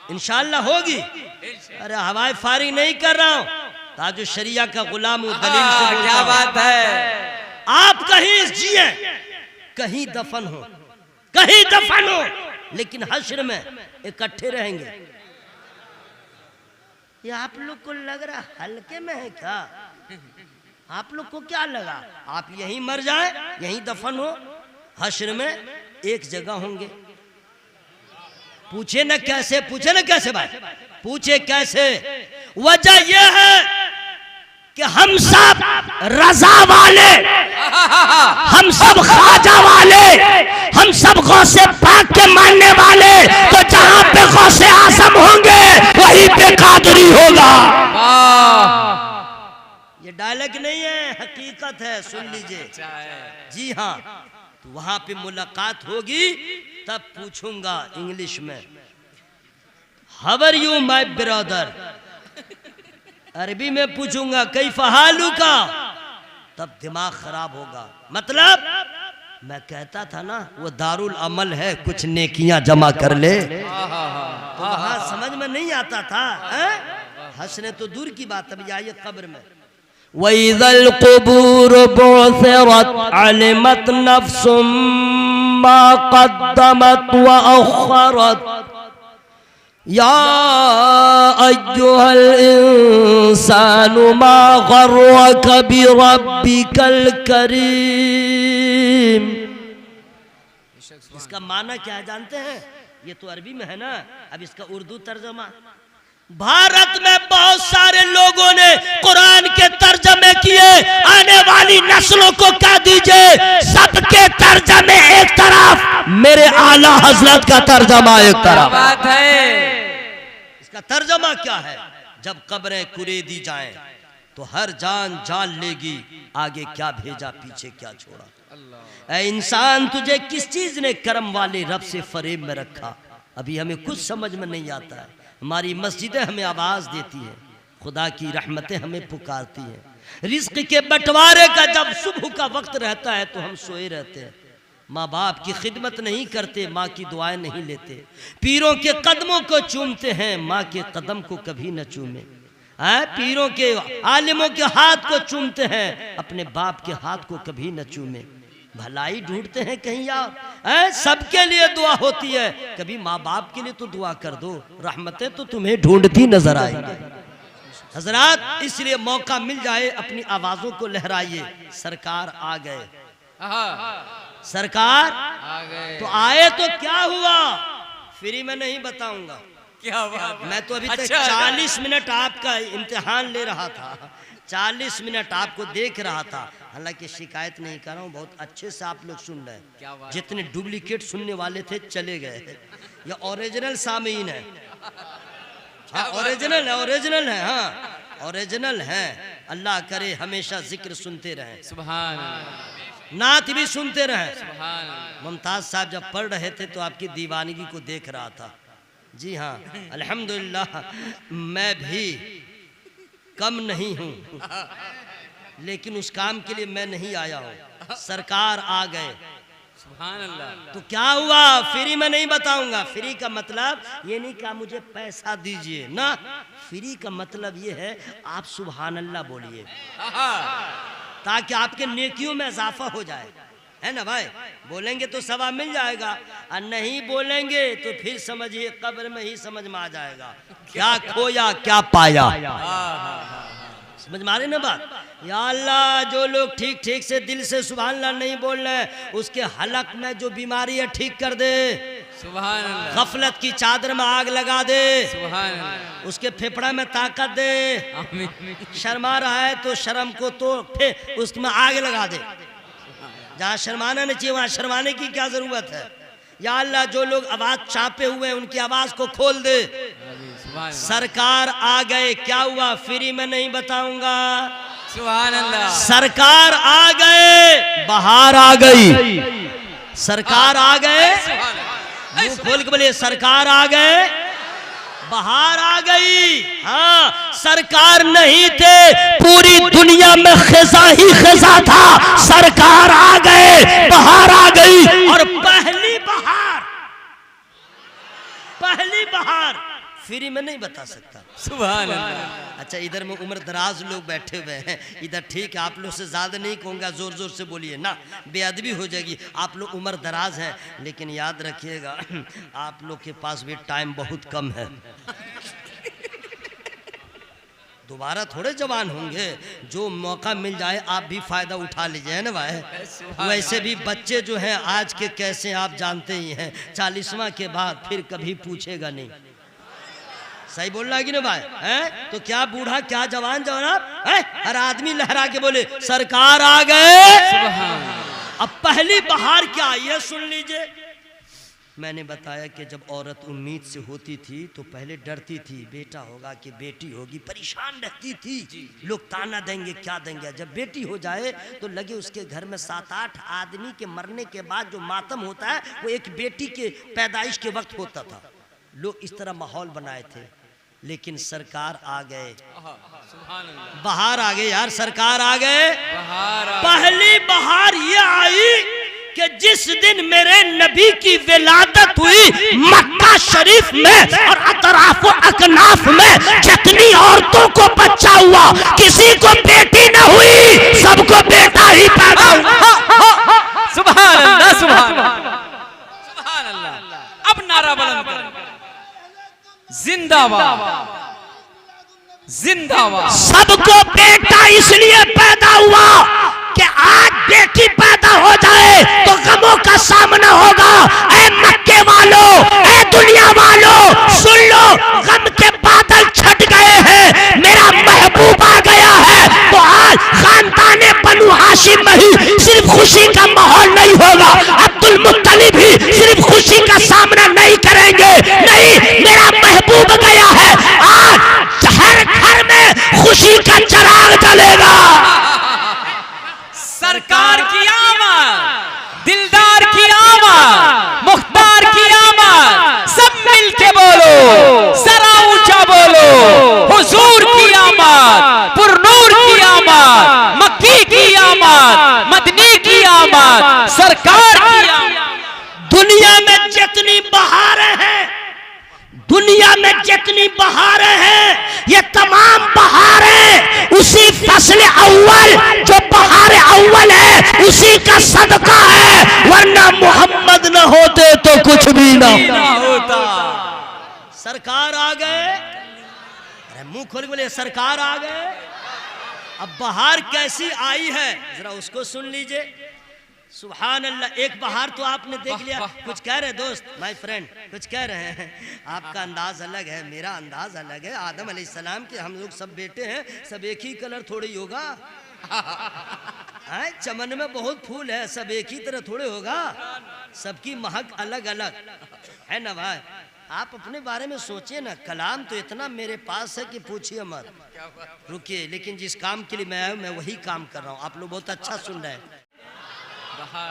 इंशाअल्लाह होगी। अरे हवाई फारिग नहीं कर रहा हूं, ताजु शरिया का गुलाम हूं, दलील से क्या बात है। आप कहीं जिए कहीं दफन हो, कहीं दफन हो, लेकिन हश्र में इकट्ठे रहेंगे। ये आप लोग को लग रहा हल्के में है क्या? आप लोग को क्या लगा आप यहीं मर जाए, यहीं दफन हो, हश्र में एक जगह होंगे। पूछे न कैसे, पूछे न कैसे भाई, पूछे कैसे? वजह यह है कि हम सब रजा वाले, हम सब ख्वाजा वाले, हम सब गौसे पाक के मानने वाले, तो जहां पे गौसे आजम होंगे वहीं पे कादरी होगा। ये डायलॉग नहीं है, हकीकत है, सुन लीजिए। जी हाँ, तो वहां पे मुलाकात होगी, तब पूछूंगा इंग्लिश में how are you my brother, अरबी में पूछूंगा कैफ हालू का, तब दिमाग खराब होगा। मतलब मैं कहता था ना वो दारुल अमल है, कुछ नेकियां जमा कर ले, तो वहां समझ में नहीं आता था। हंसने तो दूर की बात, अभी आइए कब्र में। वइज़ल क़ुबूर बुअसिरत अलिमत नफ्सुम मा क़द्दमत व अख़रत, या अय्युहल इंसानु मा ग़र्रक बिरब्बिकल करीम। इसका माना क्या है जानते हैं? ये तो अरबी में है ना, अब इसका उर्दू तर्जमा। भारत में बहुत सारे लोगों ने कुरान के तर्जमे किए, आने वाली नस्लों को कह दीजिए सबके तर्जमे एक तरफ, मेरे आला हजरत का तर्जमा एक तरफ। बात है। इसका तर्जमा क्या है? जब कब्रें कुरेदी जाएं तो हर जान जान लेगी, आगे क्या भेजा पीछे क्या छोड़ा। ऐ इंसान तुझे किस चीज ने करम वाले रब से फरेब में रखा? अभी हमें कुछ समझ में नहीं आता है। हमारी मस्जिदें हमें आवाज देती है, खुदा की रहमतें हमें पुकारती हैं। रिज्क के बंटवारे का जब सुबह का वक्त रहता है तो हम सोए रहते हैं। माँ बाप की खिदमत नहीं करते, माँ की दुआएं नहीं लेते, पीरों के कदमों को चूमते हैं, माँ के कदम को कभी न चूमे। पीरों के आलिमों के हाथ को चूमते हैं, अपने बाप के हाथ को कभी न चूमे। भलाई ढूंढते हैं कहीं आप? सबके लिए दुआ होती है, कभी माँ बाप के लिए तो दुआ कर दो, रहमतें तो तुम्हें ढूंढती नजर आएंगी। हजरात, इसलिए मौका मिल जाए अपनी आवाजों को लहराइए। सरकार आ गए, सरकार आ गए। तो आए तो क्या हुआ, फ्री में नहीं बताऊंगा। क्या बात है? मैं तो अभी तक अच्छा, 40 मिनट आपका इम्तिहान ले रहा था, 40 मिनट आपको देख रहा था। हालांकि शिकायत नहीं कर रहा हूँ, बहुत अच्छे से आप लोग सुन रहे क्या हैं। बात? जितने डुप्लीकेट सुनने वाले थे चले गए, या ओरिजिनल सामीन है। हाँ, ओरिजिनल है, ओरिजिनल है, हाँ ओरिजिनल है। अल्लाह करे हमेशा जिक्र सुनते रहें, सुभान अल्लाह, नात भी सुनते रहें। सुभान अल्लाह। मुमताज साहब जब पढ़ रहे थे तो आपकी दीवानगी को देख रहा था। जी हाँ, अल्हम्दुलिल्लाह मैं भी कम नहीं हूँ, लेकिन उस काम के लिए मैं नहीं आया हूँ। सरकार आ गए, सुभान अल्लाह। तो क्या हुआ, फ्री में नहीं बताऊंगा। फ्री का मतलब ये नहीं कहा मुझे पैसा दीजिए ना, फ्री का मतलब ये है आप सुभान अल्लाह बोलिए, ताकि आपके नेकियों में इजाफा हो जाए, है ना भाई? बोलेंगे तो सवाब मिल जाएगा, और नहीं बोलेंगे तो फिर समझिए कब्र में ही समझ में आ जाएगा क्या खोया क्या पाया। समझ मारे ना बात? या अल्लाह, जो लोग ठीक ठीक से दिल से सुभान अल्लाह नहीं बोल रहे, उसके हलक में जो बीमारी है ठीक कर दे, सुभान अल्लाह। गफलत की चादर में आग लगा दे, सुभान अल्लाह। उसके फेफड़ा में ताकत दे, आमीन। शर्मा रहा है तो शर्म को तो फिर उसमें आग लगा दे। जहाँ शर्माना नहीं चाहिए वहाँ शर्माने की क्या जरूरत है। या अल्लाह, जो लोग आवाज चापे हुए हैं उनकी आवाज को खोल दे। सुभान सरकार आ गए, क्या हुआ फ्री में नहीं बताऊंगा। सुभान अल्लाह। सरकार आ गए, बाहर आ गई, सरकार आ गए, मुंह खोल के बोलिए सरकार आ गए, बाहर आ गई। हाँ, सरकार नहीं थे, पूरी दुनिया में खिजा ही खिजा था, सरकार आ गए, बाहर आ गई। और पहली बहार फ्री में नहीं बता सकता। सुभान अल्लाह। अच्छा, इधर में उम्र दराज लोग बैठे हुए हैं, इधर ठीक है, आप लोग से ज्यादा नहीं कहूँगा, जोर जोर से बोलिए ना, बेअदबी हो जाएगी। आप लोग उम्र दराज हैं, लेकिन याद रखिएगा आप लोग के पास भी टाइम बहुत कम है, दोबारा थोड़े जवान होंगे। जो मौका मिल जाए आप भी फायदा उठा लीजिए, है ना भाई? वैसे भी बच्चे जो हैं आज के कैसे आप जानते ही हैं, 40वां के बाद फिर कभी पूछेगा नहीं। सही बोल रहा है कि ना भाई? हैं? तो क्या बूढ़ा क्या जवान जवान है, हर आदमी लहरा के बोले सरकार आ गए। अब पहली बहार क्या आई है सुन लीजिए। मैंने बताया कि जब औरत उम्मीद से होती थी तो पहले डरती थी, बेटा होगा कि बेटी होगी, परेशान रहती थी, लोग ताना देंगे क्या देंगे। जब बेटी हो जाए तो लगे उसके घर में 7-8 आदमी के मरने के बाद जो मातम होता है वो एक बेटी के पैदाइश के वक्त होता था। लोग इस तरह माहौल बनाए थे, लेकिन सरकार आ गए, बाहर आ गए यार, सरकार आ गए। पहली बहार ये आई कि जिस दिन मेरे नबी की विलादत हुई मक्का शरीफ में और अतराफ अकनाफ में, जितनी औरतों को बच्चा हुआ किसी को बेटी न हुई, सबको बेटा ही पैदा हुआ। सुभान अल्लाह, सुभान अल्लाह। अब नारा बुलंद करें, जिंदाबाद जिंदाबाद। सबको बेटा इसलिए पैदा हुआ कि आज बेटी पैदा हो जाए तो गमों का सामना होगा। ऐ मक्के वालों, ऐ दुनिया वालों, सुन लो, गम के बादल छट गए हैं, मेरा महबूब आ गया है। तो आज खानदाने बनु हाशिम में ही सिर्फ खुशी का माहौल नहीं होगा, अब्दुल मुत्तलिब भी सिर्फ खुशी का सामना नहीं करेंगे। नहीं, मेरा महबूब गया है, आज हर घर में खुशी का चिराग जलेगा। सरकार की आमद, दिलदार की आमद, मुख्तार की आमद, सब मिलके बोलो, जरा ऊंचा बोलो, हुजूर की आमद, पुरनूर की आमद, मक्की की आमद, मदनी की आमद, सरकार की आमद। दुनिया में जितनी बहारें हैं, दुनिया में जितनी बहारें हैं, ये तमाम बहारें उसी फसल अव्वल, जो बहार अव्वल है, उसी का सदका है। सरकार आ गए। अब बहार कैसी आई है जरा उसको सुन लीजिए। सुभान अल्लाह। एक बहार तो आपने देख लिया। कुछ कह रहे दोस्त, माय फ्रेंड, कुछ कह रहे हैं? आपका अंदाज अलग है, मेरा अंदाज अलग है। आदम अलैहिस्सलाम के हम लोग सब बेटे हैं, सब एक ही कलर थोड़ी होगा। चमन में बहुत फूल है, सब एक ही तरह थोड़े होगा। सबकी महक अलग अलग है ना भाई। आप अपने बारे में सोचिए ना। कलाम तो इतना मेरे पास है कि पूछिए मत। रुकिए, लेकिन जिस काम के लिए मैं आया हूँ मैं वही काम कर रहा हूँ। आप लोग बहुत अच्छा सुन रहे हैं।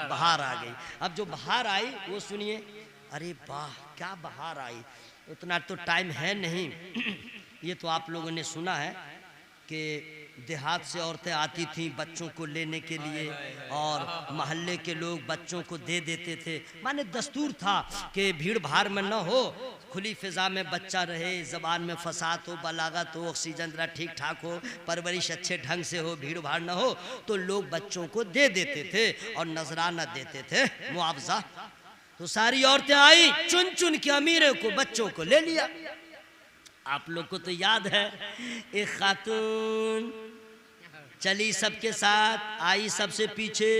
बहार आ गई। अब जो बहार आई वो सुनिए। अरे वाह क्या बहार आई। उतना तो टाइम है नहीं। ये तो आप लोगों ने सुना है कि देहात से औरतें आती थीं बच्चों को लेने के लिए और मोहल्ले के लोग बच्चों को दे देते थे। माने दस्तूर था कि भीड़ भाड़ में न हो, खुली फिजा में बच्चा रहे, ज़बान में फसाद हो, बलागत हो, ऑक्सीजन जरा ठीक ठाक हो, परवरिश अच्छे ढंग से हो, भीड़ भाड़ न हो, तो लोग बच्चों को दे देते थे और नजराना देते थे, मुआवजा। तो सारी औरतें आई, चुन चुन के अमीरों को बच्चों को ले लिया। आप लोग को तो याद है, एक खातून चली सबके साथ, आई सबसे पीछे।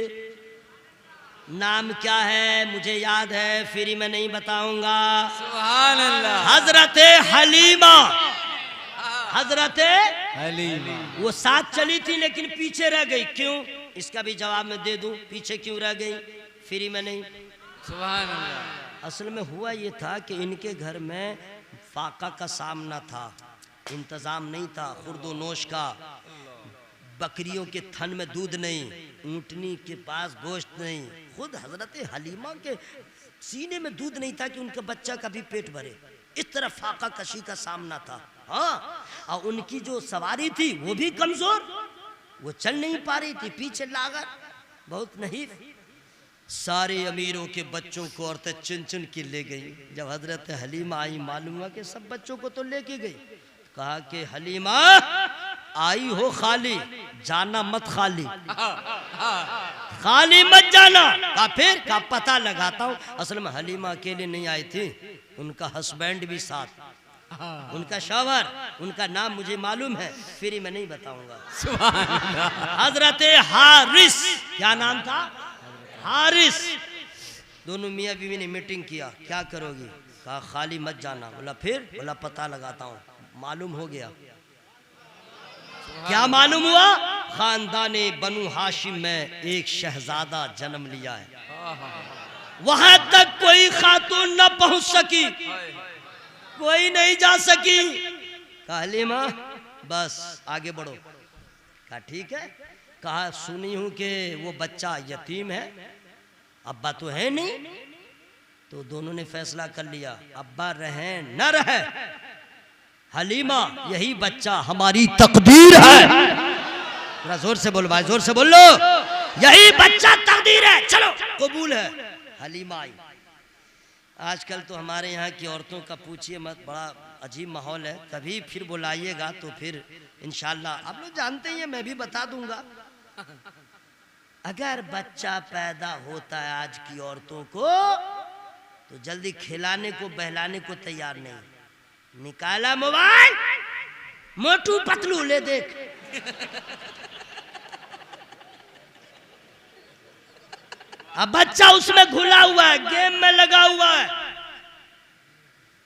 नाम क्या है मुझे याद है, फिर मैं नहीं बताऊंगा। सुभान अल्लाह। हजरत हलीमा। हजरत हलीमा वो साथ चली थी लेकिन पीछे रह गई। क्यों? इसका भी जवाब मैं दे दूं। पीछे क्यों रह गई, फिर मैं नहीं। सुभान अल्लाह। असल में हुआ ये था कि इनके घर में फाका का सामना था, इंतज़ाम नहीं था खुर्दो नोश का। बकरियों के थन में दूध नहीं, ऊँटनी के पास गोश्त नहीं। खुद हजरत हलीमा के सीने में दूध नहीं था कि उनका बच्चा का भी पेट भरे। इस तरह फाका कशी का सामना था। हाँ, और उनकी जो सवारी थी वो भी कमजोर, वो चल नहीं पा रही थी, पीछे लागत बहुत नहीं। सारे अमीरों के बच्चों को औरतें चुन चुन के ले गई। जब हजरत हलीमा आई, मालूम हुआ कि सब बच्चों को तो लेके गई। कहा कि हलीमा आई हो खाली, जाना मत खाली, खाली मत जाना। कहा फिर? का पता लगाता हूँ। असल में हलीमा अकेले नहीं आई थी, उनका हस्बैंड भी साथ, उनका शौहर, उनका नाम मुझे मालूम है, फिर मैं नहीं बताऊंगा। हजरत हारिस, क्या नाम था? हारिस। दोनों मियाँ बीवी ने मीटिंग किया, क्या करोगी? कहा खाली मत जाना। बोला फिर? बोला पता लगाता हूँ। मालूम हो गया। क्या मालूम हुआ? खानदाने बनु हाशिम में एक शहजादा जन्म लिया है। वहां तक कोई खातून न पहुंच सकी, कोई नहीं जा सकी। कहा हलीमा बस आगे बढ़ो। कहा ठीक है। कहा सुनी हूं कि वो बच्चा यतीम है, अब्बा तो है नहीं। तो दोनों ने फैसला कर लिया, अब्बा रहे न रहे, हलीमा यही बच्चा हमारी तकदीर है। थोड़ा जोर से बोलो भाई, जोर से बोल लो। यही बच्चा तकदीर है, चलो कबूल है। हलीमा आई। आजकल तो हमारे यहाँ की औरतों का पूछिए मत, बड़ा अजीब माहौल है। कभी फिर बुलाइएगा तो फिर इंशाल्लाह। आप लोग जानते ही हैं, मैं भी बता दूंगा। अगर बच्चा पैदा होता है आज की औरतों को तो जल्दी खिलाने को बहलाने को तैयार नहीं। निकाला मोबाइल, मोटू पतलू ले देख। अब बच्चा उसमें घुला हुआ है, गेम में लगा हुआ है,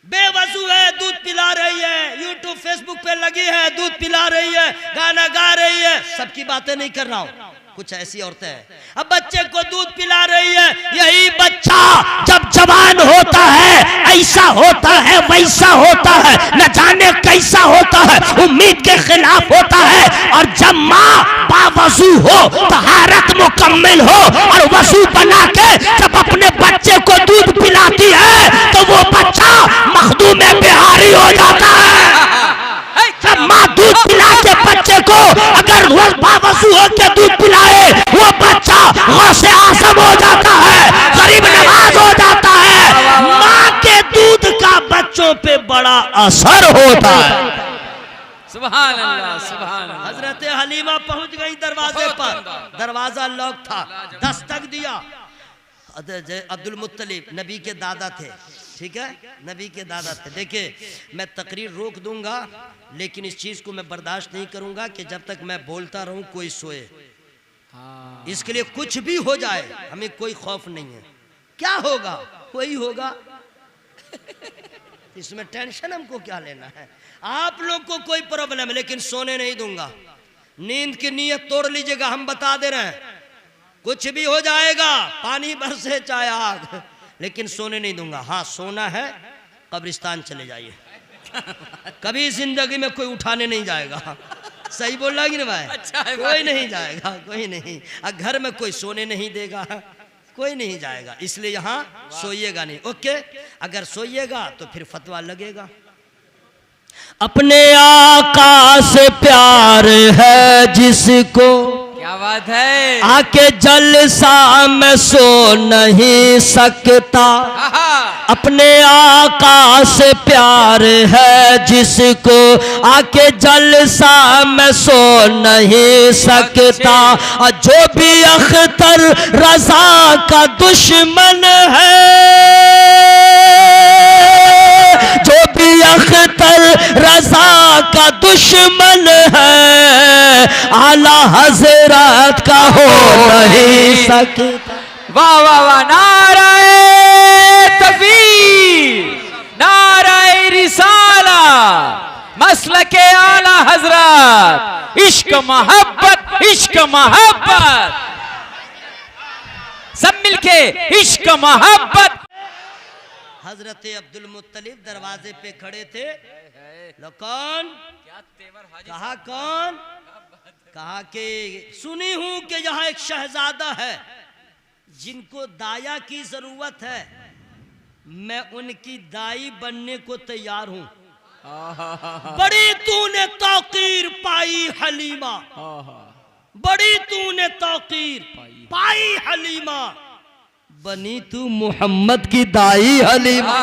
बेवजू है, दूध पिला रही है, यूट्यूब फेसबुक पे लगी है, दूध पिला रही है, गाना गा रही है। सबकी बातें नहीं कर रहा हूं, कुछ ऐसी औरतें हैं अब बच्चे को दूध पिला रही है। यही बच्चा जब जवान होता है ऐसा होता है वैसा होता है, न जाने कैसा होता है, उम्मीद के खिलाफ होता है। और जब माँ बावजू हो, तहारत मुकम्मल हो और वजू बना के जब अपने बच्चे को दूध पिलाती है तो वो बच्चा मखदूम बिहारी हो जाता है। जब माँ दूध पिला के बच्चे को अगर वो बावजू हो के दूध पिलाए, वो बच्चा गौसे आज़म हो जाता है, गरीब नवाज हो जाता है। माँ के दूध का बच्चों पे बड़ा असर होता है। सुभान अल्लाह, सुभान अल्लाह। हजरत हलीमा पहुंच गई दरवाजे पर, दरवाजा लॉक था, दस्तक दिया। अब्दुल मुत्तलिब नबी के दादा थे, ठीक है, नबी के दादा थे। देखिए मैं तकरीर रोक दूंगा, लेकिन इस चीज़ को मैं बर्दाश्त नहीं करूंगा कि जब तक मैं बोलता रहूं कोई सोए। इसके लिए कुछ भी हो जाए हमें कोई खौफ नहीं है। क्या होगा कोई होगा इसमें टेंशन हमको क्या लेना है। आप लोग को कोई प्रॉब्लम है, लेकिन सोने नहीं दूंगा। नींद की नीयत तोड़ लीजिएगा, हम बता दे रहे हैं। कुछ भी हो जाएगा, पानी बरसे चाहे आग, लेकिन सोने नहीं दूंगा। हाँ सोना है, कब्रिस्तान चले जाइए, कभी जिंदगी में कोई उठाने नहीं जाएगा। सही बोल रहा कि नहीं भाई? अच्छा है कोई भाई। नहीं जाएगा, कोई नहीं। घर में कोई सोने नहीं देगा, कोई नहीं जाएगा, इसलिए यहाँ सोइएगा नहीं। ओके, अगर सोइएगा तो फिर फतवा लगेगा। अपने आका से प्यार है जिसको, क्या बात है, आके जलसा में सो नहीं सकता। अपने आका से प्यार है जिसको, आके जलसा में सो नहीं सकता। और जो भी अख्तर रजा का दुश्मन है, जो भी अख्तर रजा का दुश्मन है, आला हजरत का हो नहीं सकता। वाह वाह वाह, नाराए तकबीर, नाराए रिसाला, मसलके आला हजरत, इश्क मोहब्बत, इश्क मोहब्बत, सब मिलके इश्क मोहब्बत। हजरत अब्दुल मुत्तलिब दरवाजे पे खड़े थे। लो कौन? कहा कौन? कहा कि सुनी हूं कि यहाँ एक शहजादा है जिनको दाया की जरूरत है, मैं उनकी दाई बनने को तैयार हूं। बड़ी तूने तौकीर पाई हलीमा, बड़ी तूने तौकीर पाई हलीमा, बनी तू मोहम्मद की दाई हलीमा।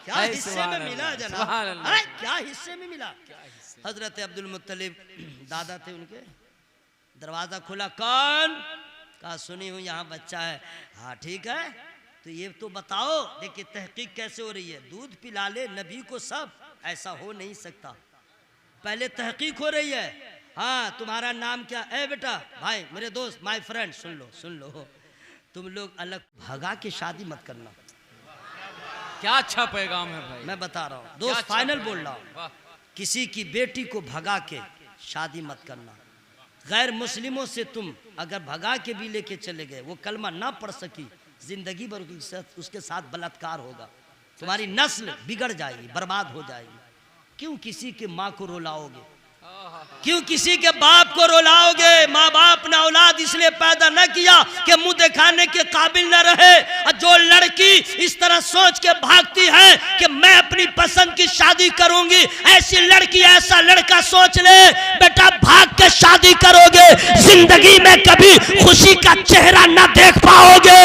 क्या हिस्से में मिला जनाब? अरे क्या हिस्से में मिला? हजरत अब्दुल मुत्तलिब दादा थे उनके। दरवाजा खुला, कौन? कहा सुनी हूं यहाँ बच्चा है। हाँ ठीक है, तो ये तो बताओ, देखिए तहकीक कैसे हो रही है। दूध पिला ले नबी को सब, ऐसा हो नहीं सकता। पहले तहकीक हो रही है। हाँ तुम्हारा नाम क्या? ए बेटा, भाई मेरे दोस्त, माय फ्रेंड, सुन लो सुन लो, तुम लोग अलग भगा के शादी मत करना। क्या अच्छा पैगाम है भाई, मैं बता रहा हूँ दोस्त, फाइनल बोल रहा हूँ। किसी की बेटी को भगा के शादी मत करना। गैर मुस्लिमों से तुम अगर भगा के भी लेके चले गए, वो कलमा ना पढ़ सकी, जिंदगी भर उसके साथ बलात्कार होगा, तुम्हारी नस्ल बिगड़ जाएगी, बर्बाद हो जाएगी। क्यों किसी के माँ को रुलाओगे? क्यों किसी के बाप को रुलाओगे? माँ बाप ने औलाद इसलिए पैदा न किया कि मुंह दिखाने के काबिल न रहे। और जो लड़की इस तरह सोच के भागती है कि मैं अपनी पसंद की शादी करूंगी, ऐसी लड़की ऐसा लड़का सोच ले बेटा, भाग के शादी करोगे, जिंदगी में कभी खुशी का चेहरा न देख पाओगे,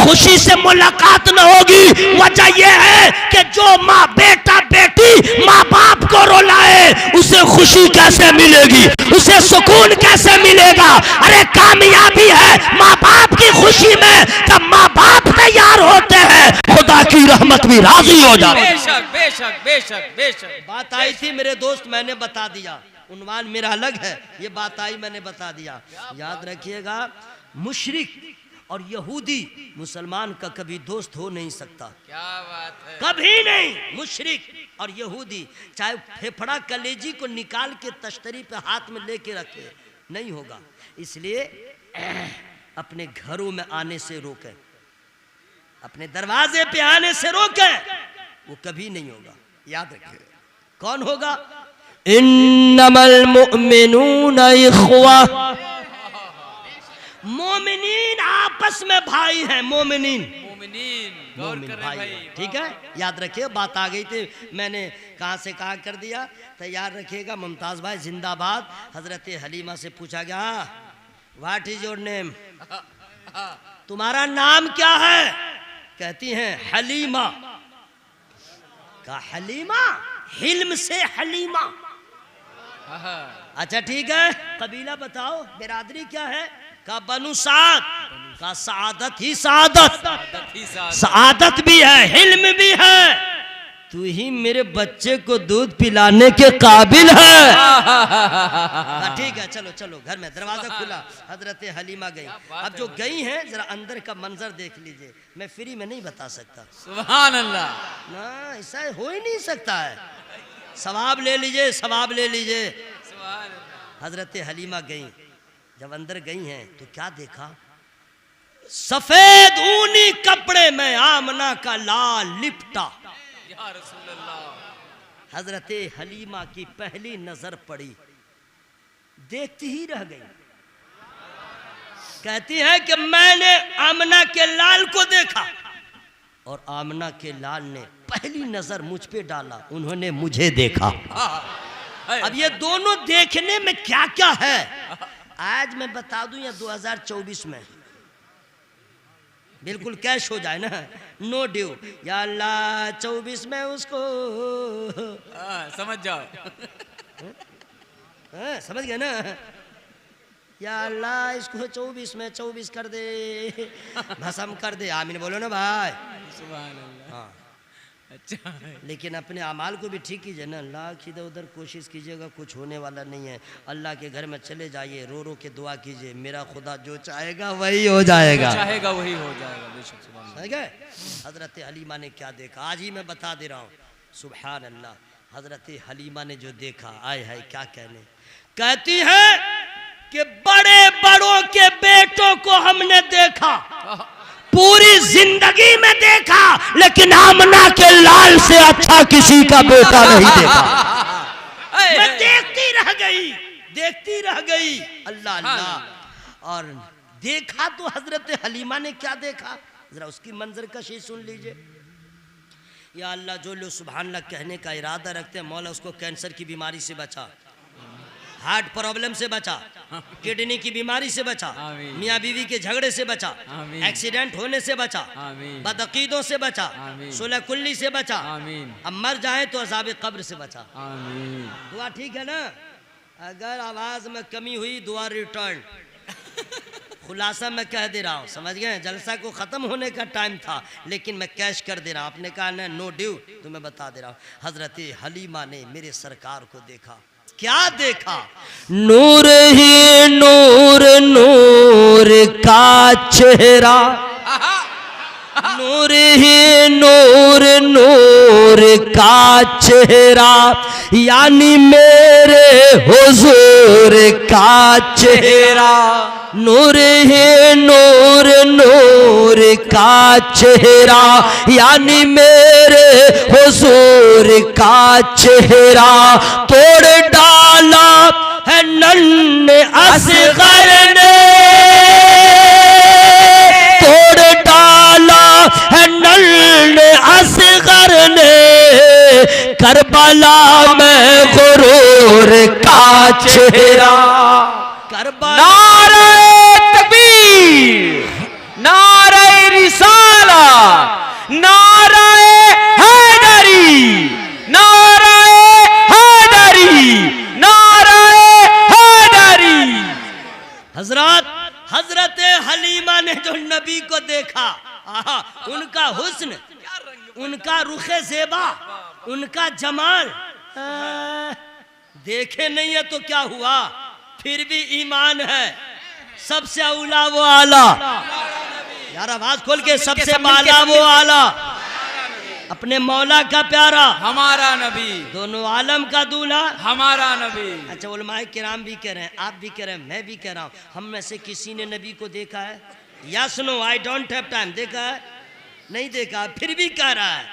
खुशी से मुलाकात न होगी। वजह यह है कि जो माँ बेटा बेटी माँ बाप को रुलाए, उसे खुशी कैसे मिलेगी, उसे सुकून कैसे मिलेगा? अरे कामयाबी है माँ बाप की खुशी में, तब माँ बाप तैयार होते हैं, खुदा की रहमत भी राजी हो जाती है। बेशक बेशक बेशक बेशक। बात आई थी मेरे दोस्त, मैंने बता दिया, उन्वान मेरा अलग है, ये बात आई मैंने बता दिया। याद रखिएगा, मुशरिक और यहूदी मुसलमान का कभी दोस्त हो नहीं सकता। क्या बात है, कभी नहीं। मुशरिक और यहूदी चाहे फेफड़ा कलेजी को निकाल के तश्तरी पे हाथ में लेके रखे, नहीं होगा। इसलिए अपने घरों में आने से रोके, अपने दरवाजे पे आने से रोके, वो कभी नहीं होगा। याद रखिए। कौन होगा? इन्नमल मुमिनूना इख्वा, मोमिनीन आपस में भाई हैं। मोमिनीन गौर मोमिन करें भाई, भाई। ठीक है। याद रखिए, बात आ गई थी, मैंने कहाँ से कहाँ कर दिया, तैयार रखिएगा। मुमताज भाई जिंदाबाद। हजरत हलीमा से पूछा गया, व्हाट इज योर नेम, तुम्हारा नाम क्या है? कहती हैं हलीमा। कहा हलीमा, हिल्म से हलीमा। अच्छा ठीक है, कबीला बताओ, बिरादरी क्या है? का बनु साद। का सआदत ही सआदत, सआदत भी है, हिल्म भी है। तू ही मेरे बच्चे को दूध पिलाने के काबिल है। ठीक है, चलो चलो घर में। दरवाजा खुला, हजरत हलीमा गई। अब जो गई हैं जरा अंदर का मंजर देख लीजिए, मैं फ्री में नहीं बता सकता। सुभान अल्लाह, ना ऐसा हो ही नहीं सकता है। सवाब ले लीजिए, सवाब ले लीजिए। हजरत हलीमा गई, जब अंदर गई हैं तो क्या देखा? सफेद ऊनी कपड़े में आमना का लाल लिपटा। हजरत हलीमा की पहली नजर पड़ी, देखती ही रह गई। कहती है कि मैंने आमना के लाल को देखा और आमना के लाल ने पहली नजर मुझ पे डाला, उन्होंने मुझे देखा। अब ये दोनों देखने में क्या क्या है आज मैं बता दूं, या 2024 में बिल्कुल कैश हो जाए ना, नो ड्यू। या अल्लाह 24 में उसको समझ जाओ। समझ गए ना? या अल्लाह इसको 24 में 24 कर दे, भस्म कर दे। आमीन बोलो ना भाई। सुभान अल्लाह। हाँ, अच्छा, लेकिन अपने अमाल को भी ठीक कीजिए ना। लाख इधर उधर कोशिश कीजिएगा, कुछ होने वाला नहीं है। अल्लाह के घर में चले जाइए, रो रो के दुआ कीजिए, मेरा खुदा जो चाहेगा वही हो जाएगा, चाहेगा वही हो जाएगा। बेशक सुभान अल्लाह। समझ गए? हजरत हलीमा ने क्या देखा आज ही मैं बता दे रहा हूँ। सुभान अल्लाह। हजरत हलीमा ने जो देखा, आए है क्या कहने। कहती है कि बड़े बड़ों के बेटों को हमने देखा, पूरी जिंदगी में देखा, लेकिन आमना के लाल से अच्छा किसी का बेटा नहीं देखा। मैं देखती रह गई, देखती रह गई। अल्लाह अल्लाह। और देखा तो हजरत हलीमा ने क्या देखा, जरा उसकी मंजर कशी सुन लीजिए। या अल्लाह, जो लोग सुभान अल्लाह कहने का इरादा रखते हैं, मौला उसको कैंसर की बीमारी से बचा, हार्ट प्रॉब्लम से बचा, किडनी की बीमारी से बचा, मियाँ बीवी के झगड़े से बचा, एक्सीडेंट होने से बचा, बदअकीदों से बचा, सुलह कुल्ली से बचा, अब मर जाए तो अज़ाब कब्र से बचा। दुआ ठीक है ना? अगर आवाज में कमी हुई दुआ रिटर्न। खुलासा मैं कह दे रहा हूँ, समझ गए? जलसा को खत्म होने का टाइम था, लेकिन मैं कैश कर दे रहा हूँ। आपने कहा ना नो ड्यू, तो मैं बता दे रहा हूँ। हजरत हलीमा ने मेरे सरकार को देखा। क्या देखा? नूर ही नूर, नूर का चेहरा, नूर ही नूर, नूर का चेहरा, यानी मेरे हुजूर का चेहरा। नूर ही नूर, नूर का चेहरा, यानी मेरे हुजूर का चेहरा। तोड़ डाला है नन्हे असगर ने, तोड़ डाला है नन्हे असगर ने, करबला में गुरूर का चेहरा। नारे तकबीर, नारे रिसाला, नारे हैदरी, नारे हैदरी, नारे हैदरी। हजरत हलीमा ने जो नबी को देखा, उनका हुस्न, उनका रुखे ज़ेबा, उनका जमाल देखे नहीं है तो क्या हुआ, फिर भी ईमान है। सबसे औला वो आला, यार आवाज खोल के, सबसे बाला वो आला, अपने मौला का प्यारा हमारा नबी, दोनों आलम का दूल्हा हमारा नबी। अच्छा, उलमाए किराम भी कह रहे हैं, आप भी कह रहे हैं, मैं भी कह रहा हूँ, हम में से किसी ने नबी को देखा है? Yes no, I don't have time. देखा है? नहीं देखा, फिर भी कह रहा है।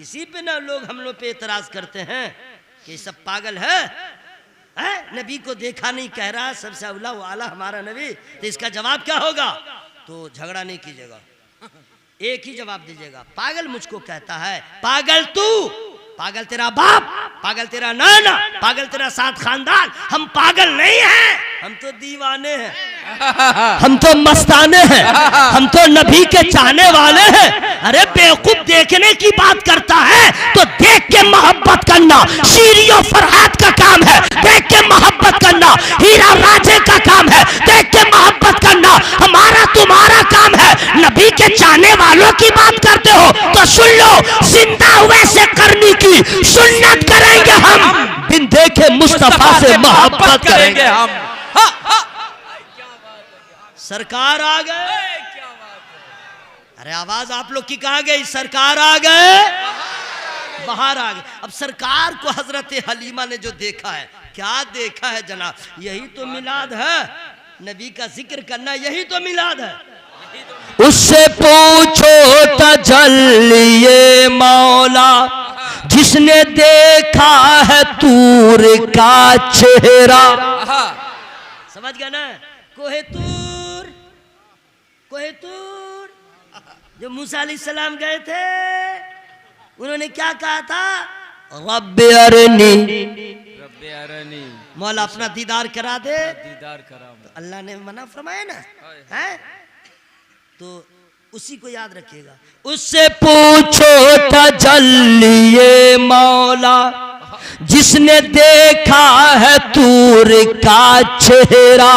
इसी पे ना लोग हम लोग पे एतराज करते हैं कि सब पागल है, नबी को देखा नहीं कह रहा, सबसे अवला वाला हमारा नबी। तो इसका जवाब क्या होगा? तो झगड़ा नहीं कीजिएगा, एक ही जवाब दीजिएगा। पागल मुझको कहता है, पागल तू, पागल तेरा बाप, पागल तेरा नाना, पागल तेरा साथ खानदान। हम पागल नहीं हैं, हम तो दीवाने हैं, हम तो मस्ताने हैं, हम तो नबी के चाहने वाले हैं। अरे बेवकूफ देखने की बात करता है तो देख के मोहब्बत करना शीरियो फरहाद का काम है, देख के मोहब्बत करना हीरा राजे का काम है, देख के मोहब्बत करना हमारा तुम्हारा काम है। जाएंगे हम। सरकार आ गए। अरे आवाज आप लोग की कहाँ गई? सरकार आ गए, बाहर आ गए। अब सरकार को हजरत हलीमा ने जो देखा है, क्या देखा है जनाब? यही तो मिलाद है, नबी का जिक्र करना यही तो मिलाद है। उससे पूछो तजल्लिए मौला, जिसने देखा है तूर का चेहरा। समझ गया ना? कोहे तूर, कोहे तूर, जो मूसा अलैहिस्सलाम गए थे, उन्होंने क्या कहा था? रब्बे अरनी, रब्बे अरनी, मौला अपना दीदार करा दे। दीदार करा। तो अल्लाह ने मना फरमाया ना, है? तो उसी को याद रखिएगा। उससे पूछो तजल्लिए मौला, जिसने देखा है तूर का चेहरा,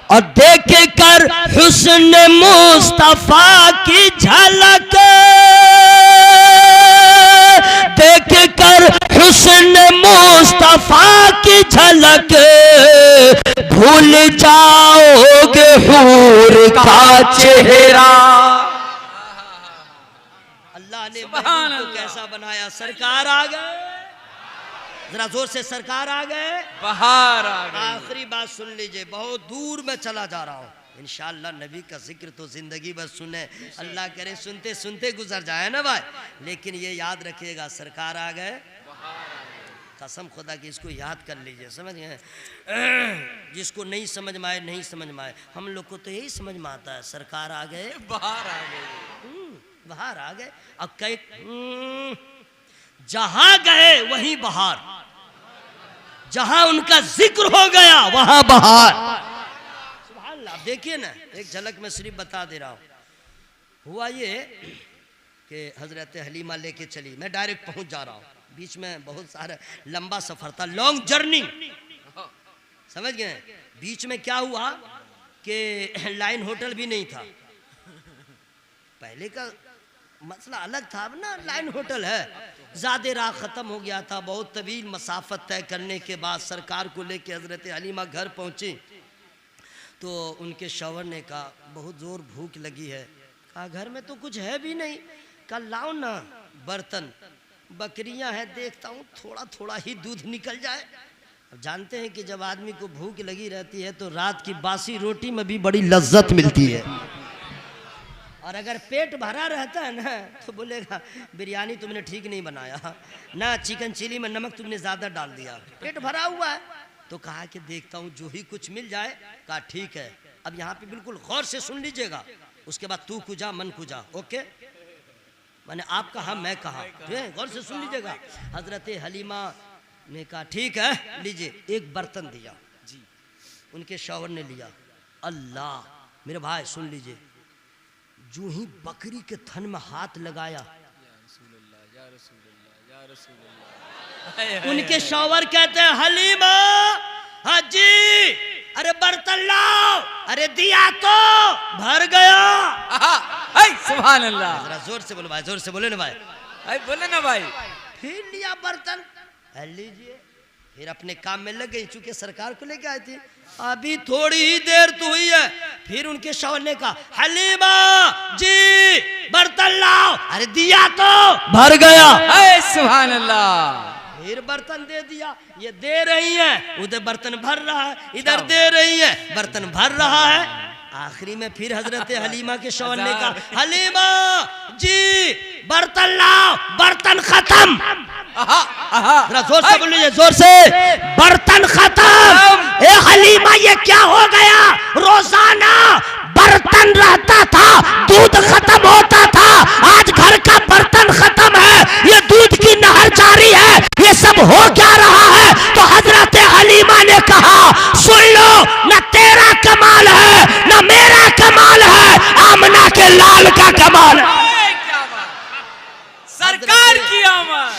और देख कर हुस्न मुस्तफा की झलक, देख कर हुस्न मुस्तफा की झलक, भूल जाओगे हूर का चेहरा। अल्लाह ने महबूब को कैसा बनाया? सरकार आ गए, जरा जोर से सरकार आ गए, बाहर आ गए। आखिरी बात सुन लीजिए, बहुत दूर में चला जा रहा हूँ। इंशाअल्लाह नबी का जिक्र तो जिंदगी भर सुने, अल्लाह करे सुनते सुनते गुजर जाए ना भाई। लेकिन ये याद रखिएगा, सरकार आ गए, कसम खुदा की इसको याद कर लीजिए, समझ गए? जिसको नहीं समझ में आए नहीं समझ में आए, हम लोग को तो यही समझ में आता है, सरकार आ गए, बाहर आ गए। बाहर आ गए। अब कई जहां गए वहीं बाहर, जहां उनका जिक्र हो गया वहां बाहर। सुभान अल्लाह। देखिए ना, एक झलक में सिर्फ बता दे रहा हूं। हुआ ये कि हजरत हलीमा लेके चली, मैं डायरेक्ट पहुंच जा रहा हूं, बीच में बहुत सारा लंबा सफर था, लॉन्ग जर्नी, समझ गए? बीच में क्या हुआ कि लाइन होटल भी नहीं था। पहले का मसला अलग था, अब ना लाइन होटल है। ज़्यादा राह ख़त्म हो गया था, बहुत तवील मसाफत तय करने के बाद सरकार को लेके हज़रत हलीमा घर पहुंची। तो उनके शौहर ने कहा बहुत ज़ोर भूख लगी है। कहा घर में तो कुछ है भी नहीं। कहा लाओ ना बर्तन, बकरियां हैं, देखता हूँ थोड़ा थोड़ा ही दूध निकल जाए। अब जानते हैं कि जब आदमी को भूख लगी रहती है तो रात की बासी रोटी में भी बड़ी लज्जत मिलती है, और अगर पेट भरा रहता है ना तो बोलेगा बिरयानी तुमने ठीक नहीं बनाया ना, चिकन चिली में नमक तुमने ज़्यादा डाल दिया, पेट भरा हुआ है। तो कहा कि देखता हूँ जो ही कुछ मिल जाए। कहा ठीक है। अब यहाँ पे बिल्कुल गौर से सुन लीजिएगा, उसके बाद तू कुजा मन कुजा, ओके? मैंने आप कहा मैं कहा, गौर से सुन लीजिएगा। हजरत हलीमा ने कहा ठीक है लीजिए, एक बर्तन दिया जी, उनके शौहर ने लिया। अल्लाह मेरे भाई सुन लीजिए, जो ही बकरी के थन में हाथ लगाया, उनके शौहर कहते हैं हलीमा, हाँ जी, अरे बर्तन लाओ, अरे दिया तो भर गया। सुभान अल्लाह। जरा जोर से बोलो भाई, जोर से बोले ना भाई, बोले ना भाई। फिर लिया बर्तन, लीजिए, फिर अपने काम में लग गई, चूंकि सरकार को लेके आई थी। अभी थोड़ी ही देर तो हुई है, फिर उनके शौहर ने कहा हलीमा जी बर्तन लाओ, अरे दिया तो भर गया। सुभान अल्लाह। फिर बर्तन दे दिया, ये दे रही है, उधर बर्तन भर रहा है, इधर दे रही है, बर्तन भर रहा है। आखिरी में फिर हजरत हलीमा के शौहर ने कहा हलीमा जी बर्तन लाओ, बर्तन खत्म। जरा जोर से बोल लीजिए, जोर से, बर्तन खत्म। ए हलीमा ये क्या हो गया? रोजाना बर्तन रहता था, दूध खत्म होता था, आज घर का बर्तन खत्म है, ये दूध की नहर जारी है, ये सब हो क्या रहा है? तो हजरत हलीमा ने कहा सुन लो, न तेरा कमाल है न मेरा कमाल है, आमना के लाल का कमाल है। सरकार की आमद,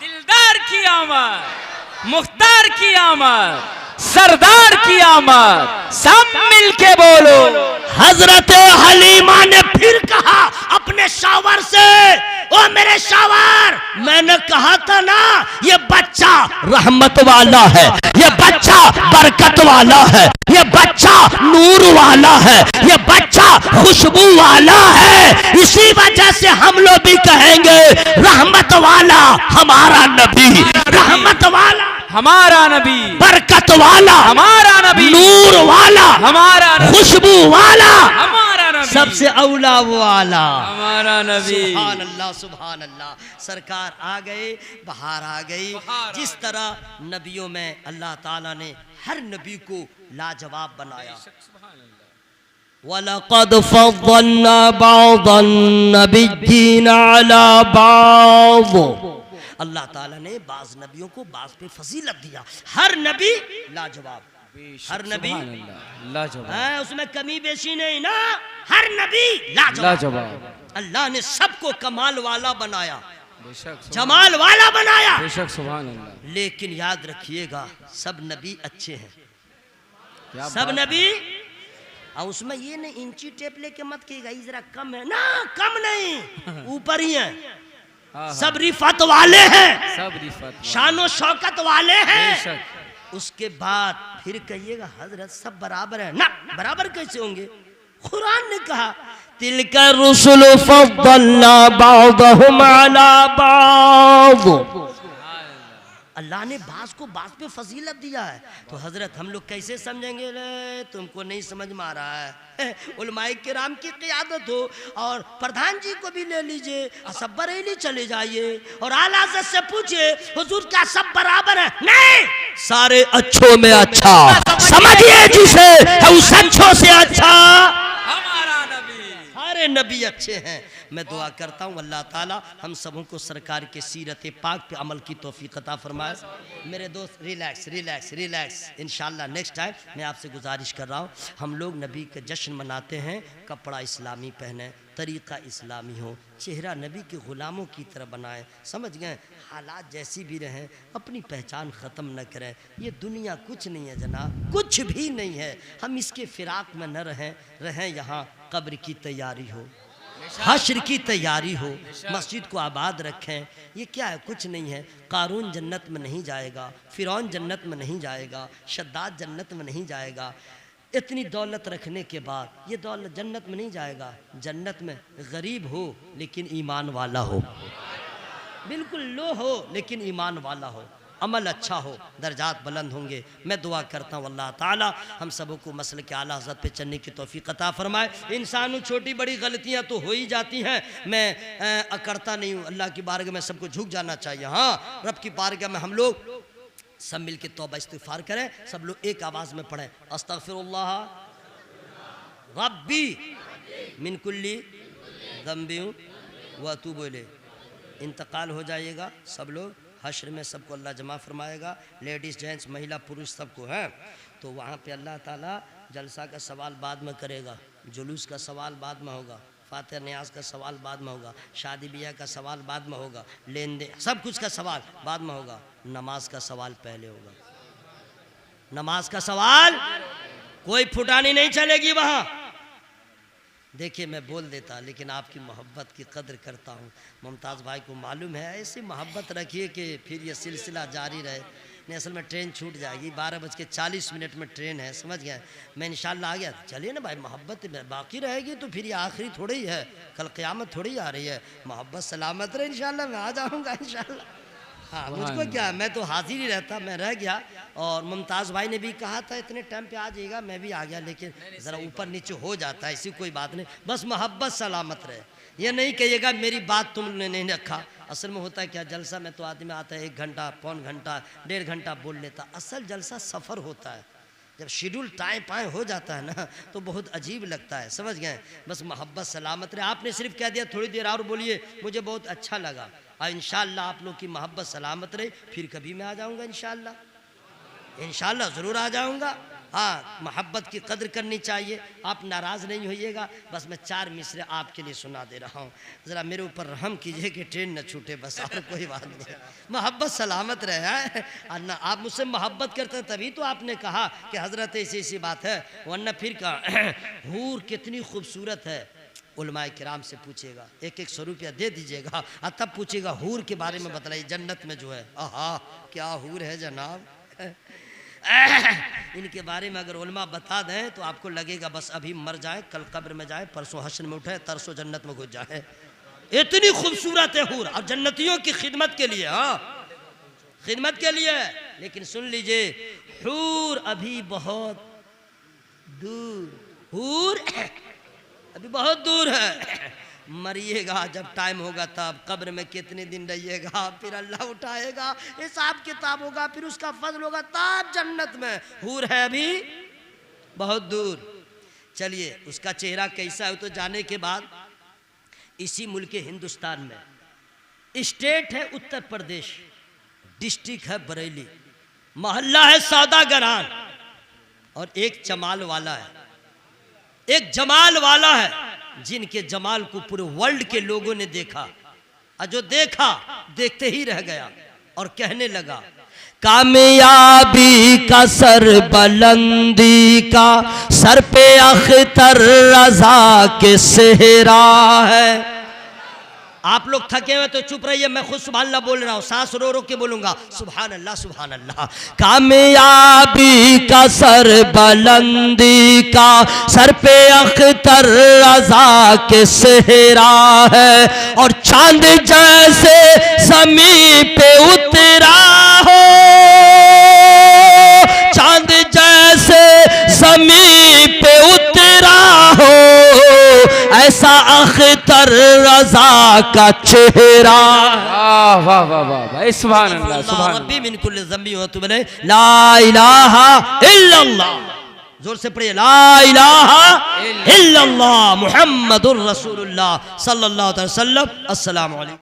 दिलदार की आमद, मुख्तार की आमद, सरदार की आमद, सब मिलके बोलो हजरत हलीमा ने फिर कहा अपने शावर से, ओ मेरे शावर, मैंने कहा था ना ये बच्चा रहमत वाला है, ये बच्चा बरकत वाला है, ये बच्चा नूर वाला है, ये बच्चा खुशबू वाला है। इसी वजह से हम लोग भी कहेंगे रहमत वाला हमारा नबी, रहमत वाला हमारा नबी, बरकत वाला हमारा नबी, नूर वाला हमारा नबी, खुशबू वाला हमारा नबी, सबसे औला वाला हमारा नबी। सुभान अल्लाह, सुभान अल्लाह। सरकार आ गए, बाहर आ गई। जिस तरह नबियों में अल्लाह ताला ने हर नबी को लाजवाब बनाया। वलक़द फ़द्दलना बअदन नबिय्यीना अला बअद, अल्लाह ताला ने बाज़ नबियों को बाज़ पे फजीलत दिया। हर नबी लाजवाब, हर नबी लाजवाब, उसमें कमी बेशी नहीं ना, हर नबी लाजवाब। अल्लाह ने सबको कमाल वाला बनाया, जमाल वाला बनाया। लेकिन याद रखिएगा सब नबी अच्छे हैं, सब नबी। और उसमें ये नहीं इंची टेप लेके मत कीजिएगा, ये जरा कम है ना, कम नहीं, ऊपर ही है। सब रिफत वाले हैं, सब रिफत, शानो शौकत वाले हैं। उसके बाद फिर कहिएगा हजरत सब बराबर है ना, बराबर कैसे होंगे? कुरान ने कहा तिलका रुसुल फद्दलना बअदहुम अला बअद, अल्लाह ने बास को बास पे फजीलत दिया है। तो हजरत हम लोग कैसे समझेंगे? रे तुमको नहीं समझ में आ रहा है, उलमाए किराम की क़ियादत हो और प्रधान जी को भी ले लीजिए, सब बरेली चले जाइए और आला हज़रत से पूछिए हुजूर क्या सब बराबर है? नहीं, सारे अच्छों में अच्छा, समझिए जिसे उस अच्छों से अच्छा हमारा नबी, सारे नबी अच्छे हैं। मैं दुआ करता हूँ अल्लाह ताला हम सबों को सरकार के सीरत पाक पे अमल की तौफीक अता फरमाए। मेरे दोस्त रिलैक्स रिलैक्स रिलैक्स, इंशाल्लाह नेक्स्ट टाइम मैं आपसे गुजारिश कर रहा हूँ हम लोग नबी का जश्न मनाते हैं, कपड़ा इस्लामी पहने, तरीक़ा इस्लामी हो, चेहरा नबी के ग़ुलामों की तरह बनाएं, समझ गए? हालात जैसी भी रहें अपनी पहचान ख़त्म न करें। ये दुनिया कुछ नहीं है जनाब, कुछ भी नहीं है। हम इसके फ़िराक में न रहें यहाँ कब्र की तैयारी हो, हश्र की तैयारी हो, मस्जिद को आबाद रखें। ये क्या है? कुछ नहीं है। कारून जन्नत में नहीं जाएगा, फिरौन जन्नत में नहीं जाएगा, शद्दाद जन्नत में नहीं जाएगा। इतनी दौलत रखने के बाद ये दौलत जन्नत में नहीं जाएगा। जन्नत में गरीब हो लेकिन ईमान वाला हो, बिल्कुल लो हो लेकिन ईमान वाला हो, अमल अच्छा हो, दर्जात बुलंद होंगे। मैं दुआ करता हूँ अल्लाह ताला हम सबों को मसल के आला हज़रत पे चलने की तौफीक अता फरमाए। इंसानों छोटी बड़ी गलतियाँ तो हो ही जाती हैं, मैं करता नहीं हूँ। अल्लाह की बारगाह में सबको झुक जाना चाहिए। हाँ, रब की बारगाह में हम लोग सब मिल के तौबा इस्तिग़फ़ार करें। सब लोग एक आवाज़ में पढ़ें अस्तग़फ़िरुल्लाह रब्बी मिन कुल्ली ज़ंबि व अतूबु इलैह। इंतकाल हो जाइएगा सब लोग, हश्र में सबको अल्लाह जमा फरमाएगा, लेडीज़ जेंट्स महिला पुरुष सबको है। तो वहाँ पे अल्लाह ताला जलसा का सवाल बाद में करेगा, जुलूस का सवाल बाद में होगा, फातिहा नियाज का सवाल बाद में होगा, शादी ब्याह का सवाल बाद में होगा, लेन देन सब कुछ का सवाल बाद में होगा, नमाज का सवाल पहले होगा। नमाज का सवाल कोई फुटानी नहीं चलेगी वहाँ। देखिए मैं बोल देता लेकिन आपकी मोहब्बत की कदर करता हूँ। मुमताज़ भाई को मालूम है, ऐसी मोहब्बत रखिए कि फिर ये सिलसिला जारी रहे। नहीं असल में ट्रेन छूट जाएगी, 12:40 में ट्रेन है, समझ गए? मैं इंशाल्लाह आ गया। चलिए ना भाई, मोहब्बत बाकी रहेगी तो फिर ये आखिरी थोड़ी ही है, कल क़यामत थोड़ी आ रही है। मोहब्बत सलामत रहे, इंशाल्लाह मैं आ जाऊँगा इंशाल्लाह। हाँ मुझको क्या, मैं तो हाजिर ही रहता, मैं रह गया। और मुमताज़ भाई ने भी कहा था इतने टाइम पे आ जाएगा, मैं भी आ गया, लेकिन ज़रा ऊपर नीचे हो जाता है, ऐसी कोई बात नहीं, बस मोहब्बत सलामत रहे। ये नहीं कहिएगा मेरी बात तुमने नहीं रखा। असल में होता है क्या, जलसा में तो आदमी आता है 1 घंटा, पौन घंटा, 1.5 घंटा बोल लेता। असल जलसा सफ़र होता है, जब शेड्यूल टाइम पाए हो जाता है ना तो बहुत अजीब लगता है, समझ गए? बस मोहब्बत सलामत रहे। आपने सिर्फ कह दिया थोड़ी देर और बोलिए, मुझे बहुत अच्छा लगा। और इंशाल्लाह आप लोग की मोहब्बत सलामत रहे, फिर कभी मैं आ जाऊँगा इंशाल्लाह, इंशाल्लाह ज़रूर आ जाऊँगा। हाँ, मोहब्बत की कदर करनी चाहिए। आप नाराज़ नहीं होइएगा। बस मैं 4 मिसरे आपके लिए सुना दे रहा हूँ, ज़रा मेरे ऊपर रहम कीजिए कि ट्रेन न छूटे, बस और कोई बात नहीं। मोहब्बत सलामत रहे है। और ना आप मुझसे मोहब्बत करते हैं तभी तो आपने कहा कि हज़रत ऐसी ऐसी बात है, वरना फिर कहा हूर कितनी खूबसूरत है। उलमाए किराम से पूछेगा, 100 रुपया दे दीजिएगा और तब पूछेगा हूर के बारे में बताइए, जन्नत में जो है। आहा क्या हूर है जनाब। इनके बारे में अगर उलमा बता दें तो आपको लगेगा बस अभी मर जाए, कल कब्र में जाए, परसों हश्र में उठे, तरसों जन्नत में घुस जाए। इतनी खूबसूरत है हूर, और जन्नतियों की खिदमत के लिए, हाँ खिदमत के लिए। लेकिन सुन लीजिए, हूर अभी बहुत दूर, हूर अभी बहुत दूर है। मरिएगा जब टाइम होगा तब, कब्र में कितने दिन रहिएगा, फिर अल्लाह उठाएगा, हिसाब किताब होगा, फिर उसका फजल होगा, तब जन्नत में। हूर है अभी बहुत दूर। चलिए उसका चेहरा कैसा है तो जाने के बाद, इसी मुल्क हिंदुस्तान में स्टेट है उत्तर प्रदेश, डिस्ट्रिक्ट है बरेली, मोहल्ला है सौदागरान, और एक जमाल वाला है, एक जमाल वाला है जिनके जमाल को पूरे वर्ल्ड के लोगों ने देखा, और जो देखा देखते ही रह गया और कहने लगा, कामयाबी का सर बुलंदी का, सर पे अख्तर रजा के सेहरा है। आप लोग थके हुए तो चुप रहिए, मैं खुद सुभान अल्लाह बोल रहा हूँ, सांस रो रो के बोलूंगा, सुभान अल्लाह सुभान अल्लाह। कामयाबी का सर बुलंदी का, सर पे अख्तर रजा के सेहरा है, और चांद जैसे ज़मीं पे उतरा हो, चांद जैसे ज़मीं पे उतरा हो, ऐसा अख्तर रजा का चेहरा। वाह वाह वाह वाह, सुभान अल्लाह सुभान रब्बी मिन कुल्ली ज़म्बी व तुब इलैहि, ला इलाहा इल्लल्लाह। जोर से पढ़िए, ला इलाहा इल्लल्लाह मुहम्मदुर रसूलुल्लाह सल्लल्लाहु अलैहि वसल्लम। अस्सलामु अलैकुम।